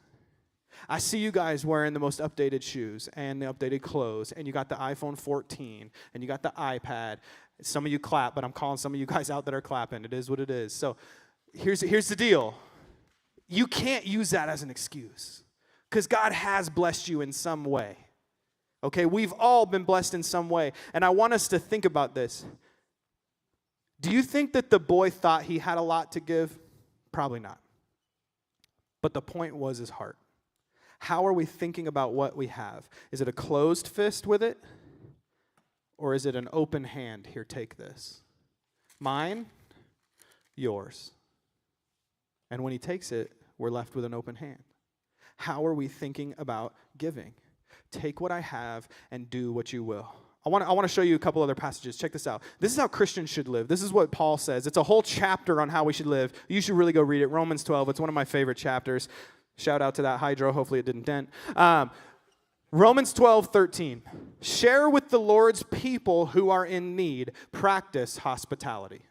I see you guys wearing the most updated shoes and the updated clothes. And you got the iPhone 14. And you got the iPad. Some of you clap, but I'm calling some of you guys out that are clapping. It is what it is. So here's the deal. You can't use that as an excuse. Because God has blessed you in some way. Okay, we've all been blessed in some way. And I want us to think about this. Do you think that the boy thought he had a lot to give? Probably not. But the point was his heart. How are we thinking about what we have? Is it a closed fist with it? Or is it an open hand? Here, take this. Mine, yours. And when he takes it, we're left with an open hand. How are we thinking about giving? Take what I have and do what you will. I want to show you a couple other passages. Check this out. This is how Christians should live. This is what Paul says. It's a whole chapter on how we should live. You should really go read it. Romans 12. It's one of my favorite chapters. Shout out to that hydro. Hopefully it didn't dent. Romans 12:13. Share with the Lord's people who are in need. Practice hospitality.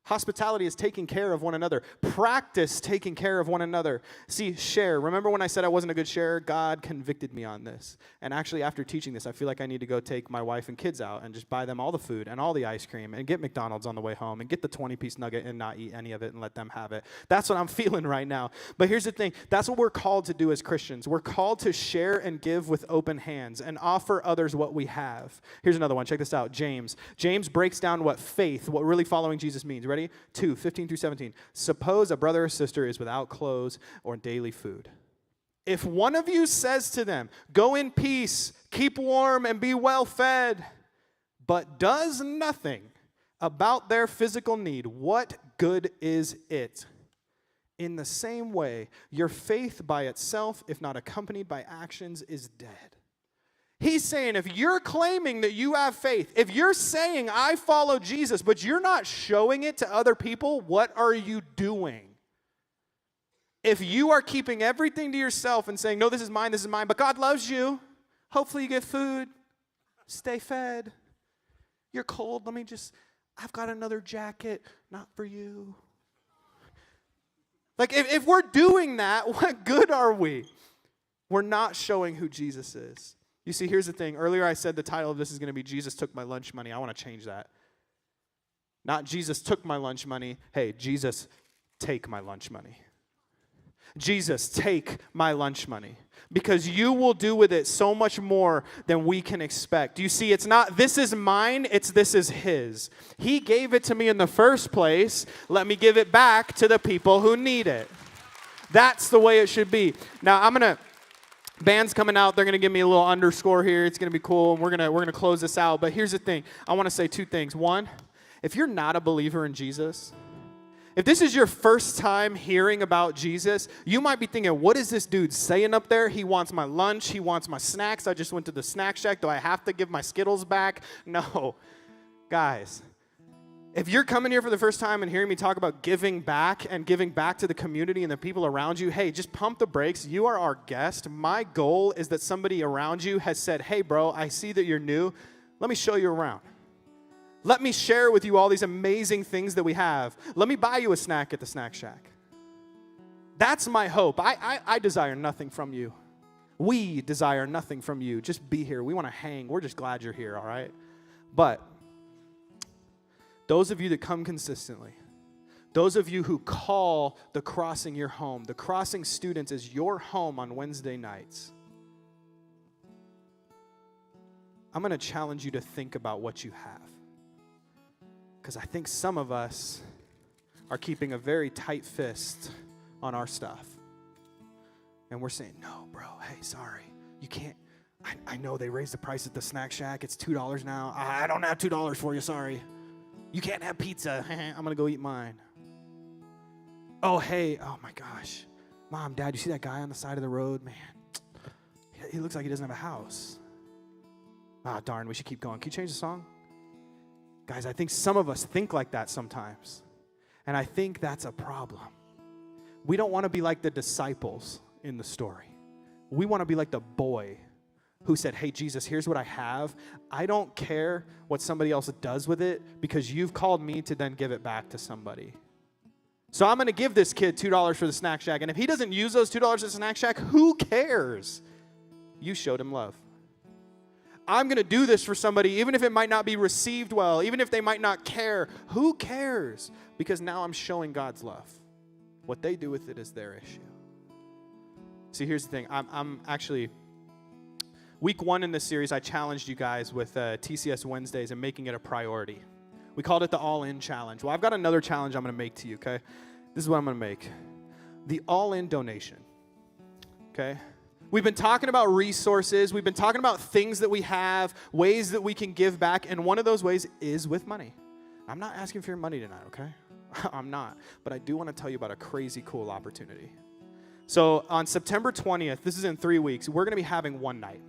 Hospitality is taking care of one another. Practice taking care of one another. See, share. Remember when I said I wasn't a good sharer? God convicted me on this. And actually, after teaching this, I feel like I need to go take my wife and kids out and just buy them all the food and all the ice cream and get McDonald's on the way home and get the 20-piece nugget and not eat any of it and let them have it. That's what I'm feeling right now. But here's the thing. That's what we're called to do as Christians. We're called to share and give with open hands and offer others what we have. Here's another one. Check this out. James. James breaks down what faith, what really following Jesus means. Ready? 2:15-17. Suppose a brother or sister is without clothes or daily food. If one of you says to them, go in peace, keep warm, and be well fed, but does nothing about their physical need, what good is it? In the same way, your faith by itself, if not accompanied by actions, is dead. He's saying if you're claiming that you have faith, if you're saying I follow Jesus, but you're not showing it to other people, what are you doing? If you are keeping everything to yourself and saying, no, this is mine, but God loves you. Hopefully you get food. Stay fed. You're cold. I've got another jacket, not for you. Like, if we're doing that, what good are we? We're not showing who Jesus is. You see, here's the thing. Earlier I said the title of this is going to be Jesus Took My Lunch Money. I want to change that. Not Jesus took my lunch money. Hey, Jesus, take my lunch money. Jesus, take my lunch money. Because you will do with it so much more than we can expect. You see, it's not, this is mine, it's this is his. He gave it to me in the first place. Let me give it back to the people who need it. That's the way it should be. Now, band's coming out. They're going to give me a little underscore here. It's going to be cool, and we're going to close this out. But here's the thing. I want to say two things. One, if you're not a believer in Jesus, if this is your first time hearing about Jesus, you might be thinking, what is this dude saying up there? He wants my lunch. He wants my snacks. I just went to the snack shack. Do I have to give my Skittles back? No. Guys, if you're coming here for the first time and hearing me talk about giving back and giving back to the community and the people around you, hey, just pump the brakes. You are our guest. My goal is that somebody around you has said, hey, bro, I see that you're new. Let me show you around. Let me share with you all these amazing things that we have. Let me buy you a snack at the snack shack. That's my hope. I desire nothing from you. We desire nothing from you. Just be here. We want to hang. We're just glad you're here, all right? But those of you that come consistently, those of you who call the Crossing your home, the Crossing students is your home on Wednesday nights, I'm going to challenge you to think about what you have. Because I think some of us are keeping a very tight fist on our stuff. And we're saying, no, bro, hey, sorry. You can't. I know they raised the price at the snack shack. It's $2 now. I don't have $2 for you, sorry. You can't have pizza. I'm going to go eat mine. Oh, hey, oh my gosh. Mom, Dad, you see that guy on the side of the road? Man, he looks like he doesn't have a house. Ah, darn, we should keep going. Can you change the song? Guys, I think some of us think like that sometimes. And I think that's a problem. We don't want to be like the disciples in the story. We want to be like the boy who said, hey, Jesus, here's what I have. I don't care what somebody else does with it because you've called me to then give it back to somebody. So I'm going to give this kid $2 for the snack shack. And if he doesn't use those $2 at the snack shack, who cares? You showed him love. I'm going to do this for somebody, even if it might not be received well, even if they might not care. Who cares? Because now I'm showing God's love. What they do with it is their issue. See, here's the thing. I'm actually, week 1 in this series, I challenged you guys with TCS Wednesdays and making it a priority. We called it the All-In Challenge. Well, I've got another challenge I'm going to make to you, okay? This is what I'm going to make. The All-In donation, okay? We've been talking about resources. We've been talking about things that we have, ways that we can give back, and one of those ways is with money. I'm not asking for your money tonight, okay? I'm not. But I do want to tell you about a crazy cool opportunity. So on September 20th, this is in 3 weeks, we're going to be having one night,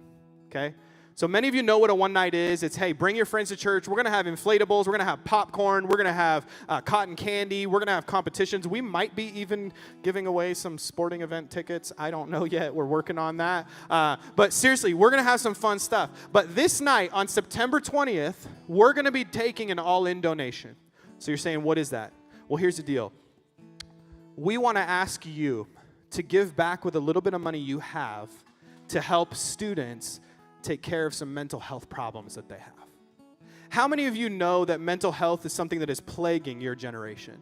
okay? So many of you know what a one night is. It's, hey, bring your friends to church. We're going to have inflatables. We're going to have popcorn. We're going to have cotton candy. We're going to have competitions. We might be even giving away some sporting event tickets. I don't know yet. We're working on that. But seriously, we're going to have some fun stuff. But this night on September 20th, we're going to be taking an all-in donation. So you're saying, what is that? Well, here's the deal. We want to ask you to give back with a little bit of money you have to help students take care of some mental health problems that they have. How many of you know that mental health is something that is plaguing your generation?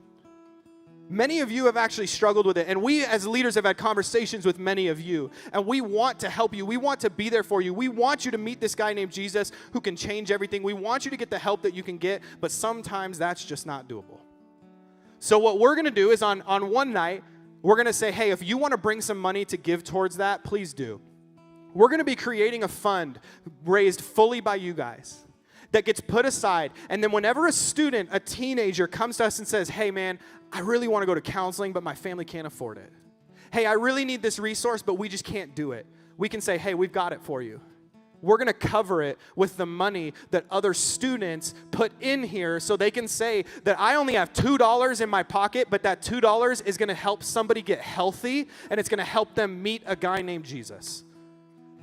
Many of you have actually struggled with it, and we as leaders have had conversations with many of you, and we want to help you. We want to be there for you. We want you to meet this guy named Jesus who can change everything. We want you to get the help that you can get, but sometimes that's just not doable. So what we're going to do is on one night, we're going to say, hey, if you want to bring some money to give towards that, please do. We're going to be creating a fund raised fully by you guys that gets put aside. And then whenever a student, a teenager, comes to us and says, hey, man, I really want to go to counseling, but my family can't afford it. Hey, I really need this resource, but we just can't do it. We can say, hey, we've got it for you. We're going to cover it with the money that other students put in here so they can say that I only have $2 in my pocket, but that $2 is going to help somebody get healthy, and it's going to help them meet a guy named Jesus.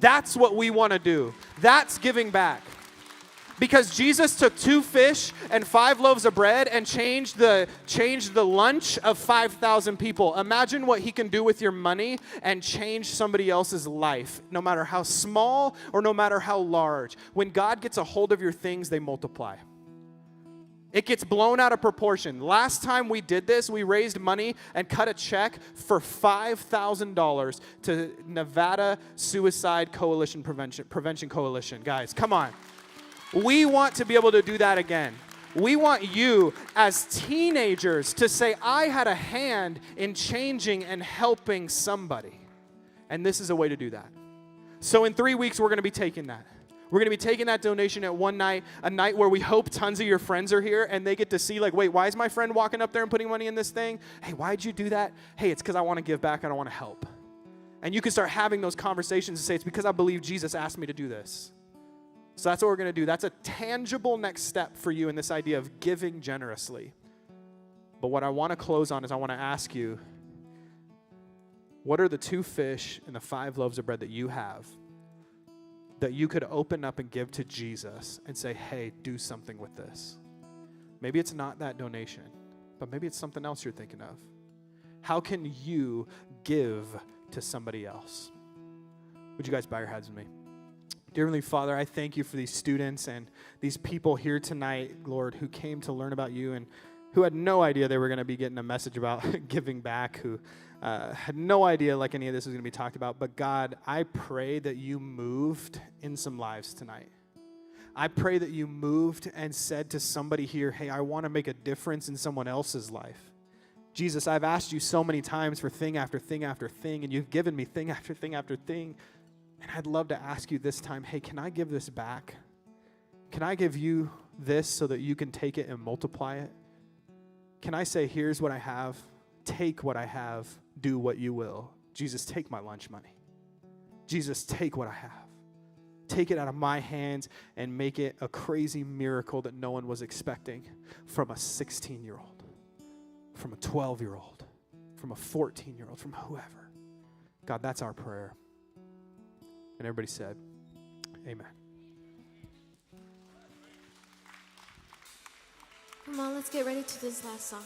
That's what we want to do. That's giving back. Because Jesus took 2 fish and 5 loaves of bread and changed the lunch of 5,000 people. Imagine what he can do with your money and change somebody else's life, no matter how small or no matter how large. When God gets a hold of your things, they multiply. It gets blown out of proportion. Last time we did this, we raised money and cut a check for $5,000 to Nevada Suicide Coalition Prevention Coalition. Guys, come on. We want to be able to do that again. We want you as teenagers to say, I had a hand in changing and helping somebody. And this is a way to do that. So in 3 weeks, we're going to be taking that. We're going to be taking that donation at one night, a night where we hope tons of your friends are here and they get to see, like, wait, why is my friend walking up there and putting money in this thing? Hey, why'd you do that? Hey, it's because I want to give back and I want to help. And you can start having those conversations and say, it's because I believe Jesus asked me to do this. So that's what we're going to do. That's a tangible next step for you in this idea of giving generously. But what I want to close on is I want to ask you, what are the 2 fish and the 5 loaves of bread that you have that you could open up and give to Jesus and say, hey, do something with this? Maybe it's not that donation, but maybe it's something else you're thinking of. How can you give to somebody else? Would you guys bow your heads with me? Dear Heavenly Father, I thank you for these students and these people here tonight, Lord, who came to learn about you and who had no idea they were going to be getting a message about giving back, who had no idea like any of this was going to be talked about. But God, I pray that you moved in some lives tonight. I pray that you moved and said to somebody here, hey, I want to make a difference in someone else's life. Jesus, I've asked you so many times for thing after thing after thing, and you've given me thing after thing after thing. And I'd love to ask you this time, hey, can I give this back? Can I give you this so that you can take it and multiply it? Can I say, here's what I have, take what I have, do what you will. Jesus, take my lunch money. Jesus, take what I have. Take it out of my hands and make it a crazy miracle that no one was expecting from a 16-year-old, from a 12-year-old, from a 14-year-old, from whoever. God, that's our prayer. And everybody said, amen. Come on, let's get ready to this last song.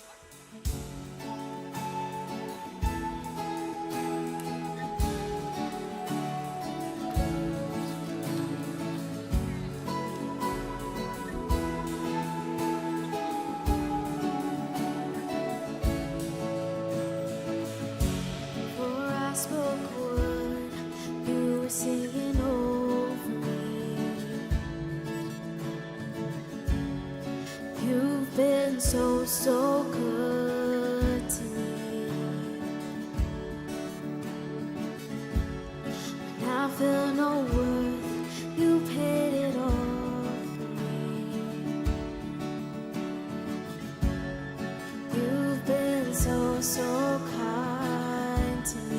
Singing over me. You've been so, so good to me. When I feel no worth, you paid it all for me. You've been so, so kind to me.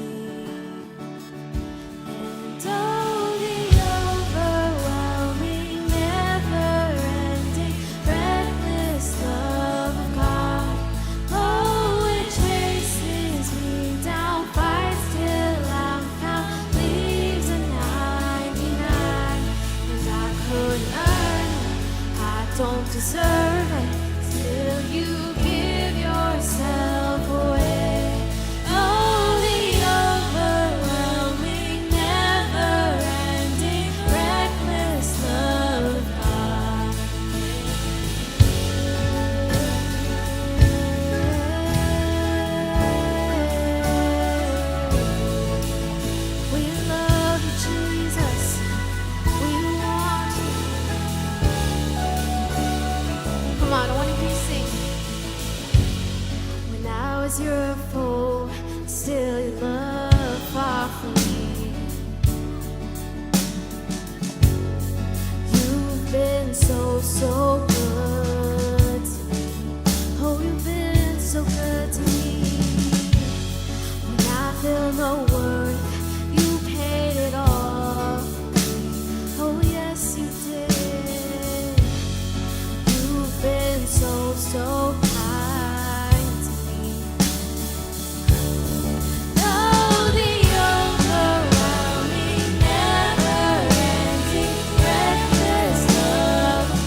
Deserve it, still you give yourself away. Oh, the overwhelming, never-ending, reckless love of God. We love you, Jesus. We want you. Come on, I want to hear you sing. When I was your foe, still your love fought for me. You've been so, so good to me. Oh, you've been so good to me. When I feel no worth, you paid it all for me. Oh, yes, you did. You've been so, so kind to me. Oh, the overwhelming, never-ending, reckless love of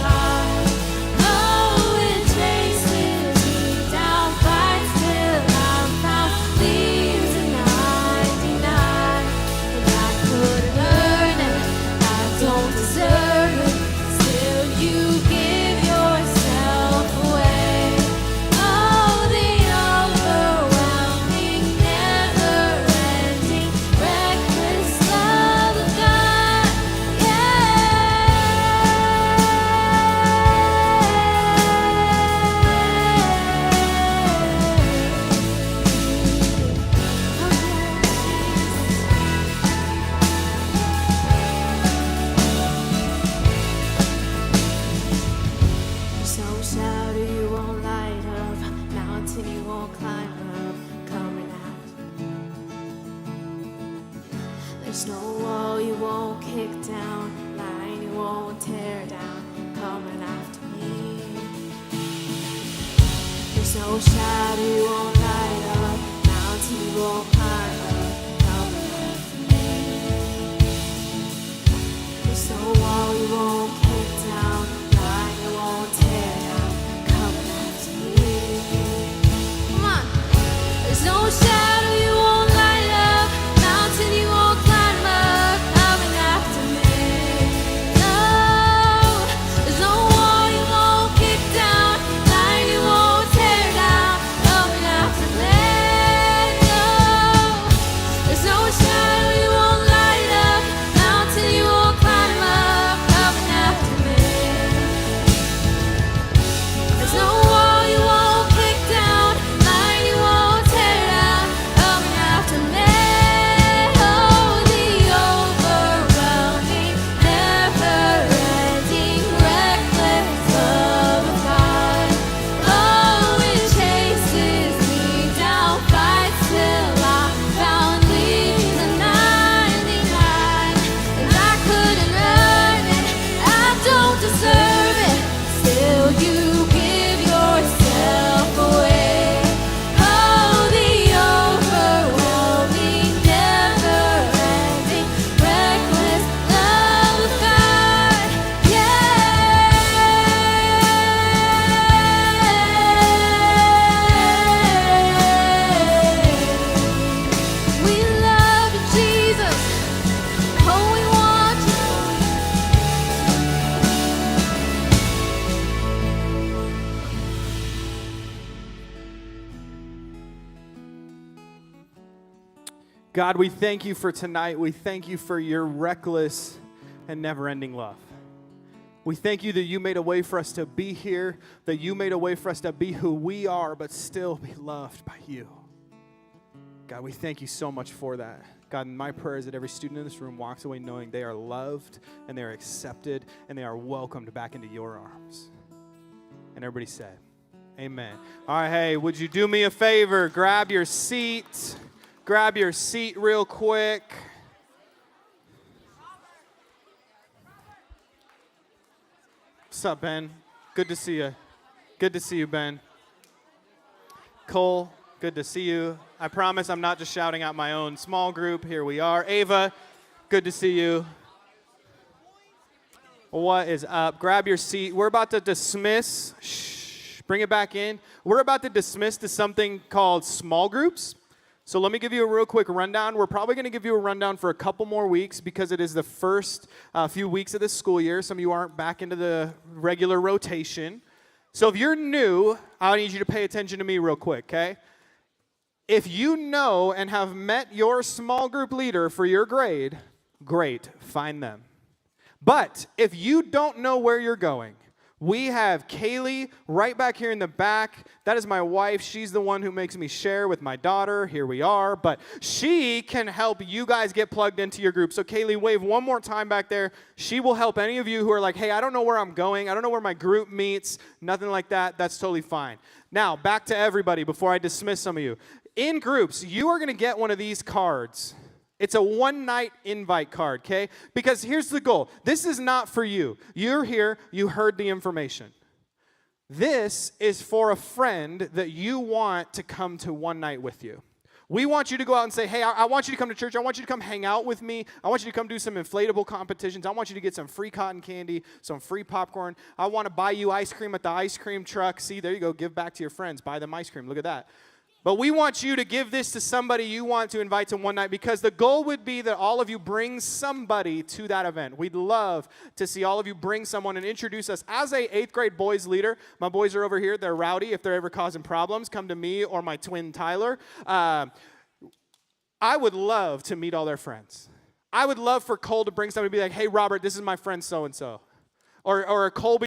There's no wall you won't kick down, line you won't tear down, coming after me. There's no shadow you won't light up, mountain you won't climb up, coming after me. There's no wall you won't kick down, line you won't tear down, coming after me. Come on. There's no shadow you won't light up, mountain you won't climb up, coming after me. No, there's no wall you won't kick down, line you won't tear down, coming after me. No, there's no shadow you won't light up, mountain you won't climb up, coming after me. There's no wall you won't kick down, line you won't tear down, coming after me. Oh, the overwhelming, never-ending, reckless love of God. Oh, it chases me down, fights till I'm found, leaves the 99, and I couldn't earn it, I don't deserve it, still you give yourself away. Oh, the overwhelming, never-ending, reckless love of God. Yeah. We love you, Jesus. Oh, we want you. God, we thank you for tonight. We thank you for your reckless and never-ending love. We thank you that you made a way for us to be here, that you made a way for us to be who we are, but still be loved by you. God, we thank you so much for that. God, my prayer is that every student in this room walks away knowing they are loved and they are accepted and they are welcomed back into your arms. And everybody said, amen. All right, hey, would you do me a favor? Grab your seat. Grab your seat real quick. What's up, Ben? Good to see you. Good to see you, Ben. Cole, good to see you. I promise I'm not just shouting out my own small group. Here we are. Ava, good to see you. What is up? Grab your seat. We're about to dismiss. Shh, bring it back in. We're about to dismiss to something called small groups. So let me give you a real quick rundown. We're probably going to give you a rundown for a couple more weeks because it is the first few weeks of this school year. Some of you aren't back into the regular rotation. So if you're new, I need you to pay attention to me real quick, okay? If you know and have met your small group leader for your grade, great, find them. But if you don't know where you're going, we have Kaylee right back here in the back. That is my wife. She's the one who makes me share with my daughter. Here we are. But she can help you guys get plugged into your group. So Kaylee, wave one more time back there. She will help any of you who are like, hey, I don't know where I'm going. I don't know where my group meets. Nothing like that. That's totally fine. Now, back to everybody before I dismiss some of you. In groups, you are going to get one of these cards. It's a one-night invite card, okay? Because here's the goal. This is not for you. You're here. You heard the information. This is for a friend that you want to come to one night with you. We want you to go out and say, hey, I want you to come to church. I want you to come hang out with me. I want you to come do some inflatable competitions. I want you to get some free cotton candy, some free popcorn. I want to buy you ice cream at the ice cream truck. See, there you go. Give back to your friends. Buy them ice cream. Look at that. But we want you to give this to somebody you want to invite to one night because the goal would be that all of you bring somebody to that event. We'd love to see all of you bring someone and introduce us. As a 8th grade boys leader, my boys are over here. They're rowdy. If they're ever causing problems, come to me or my twin Tyler. I would love to meet all their friends. I would love for Cole to bring somebody and be like, hey, Robert, this is my friend so-and-so. Or Colby.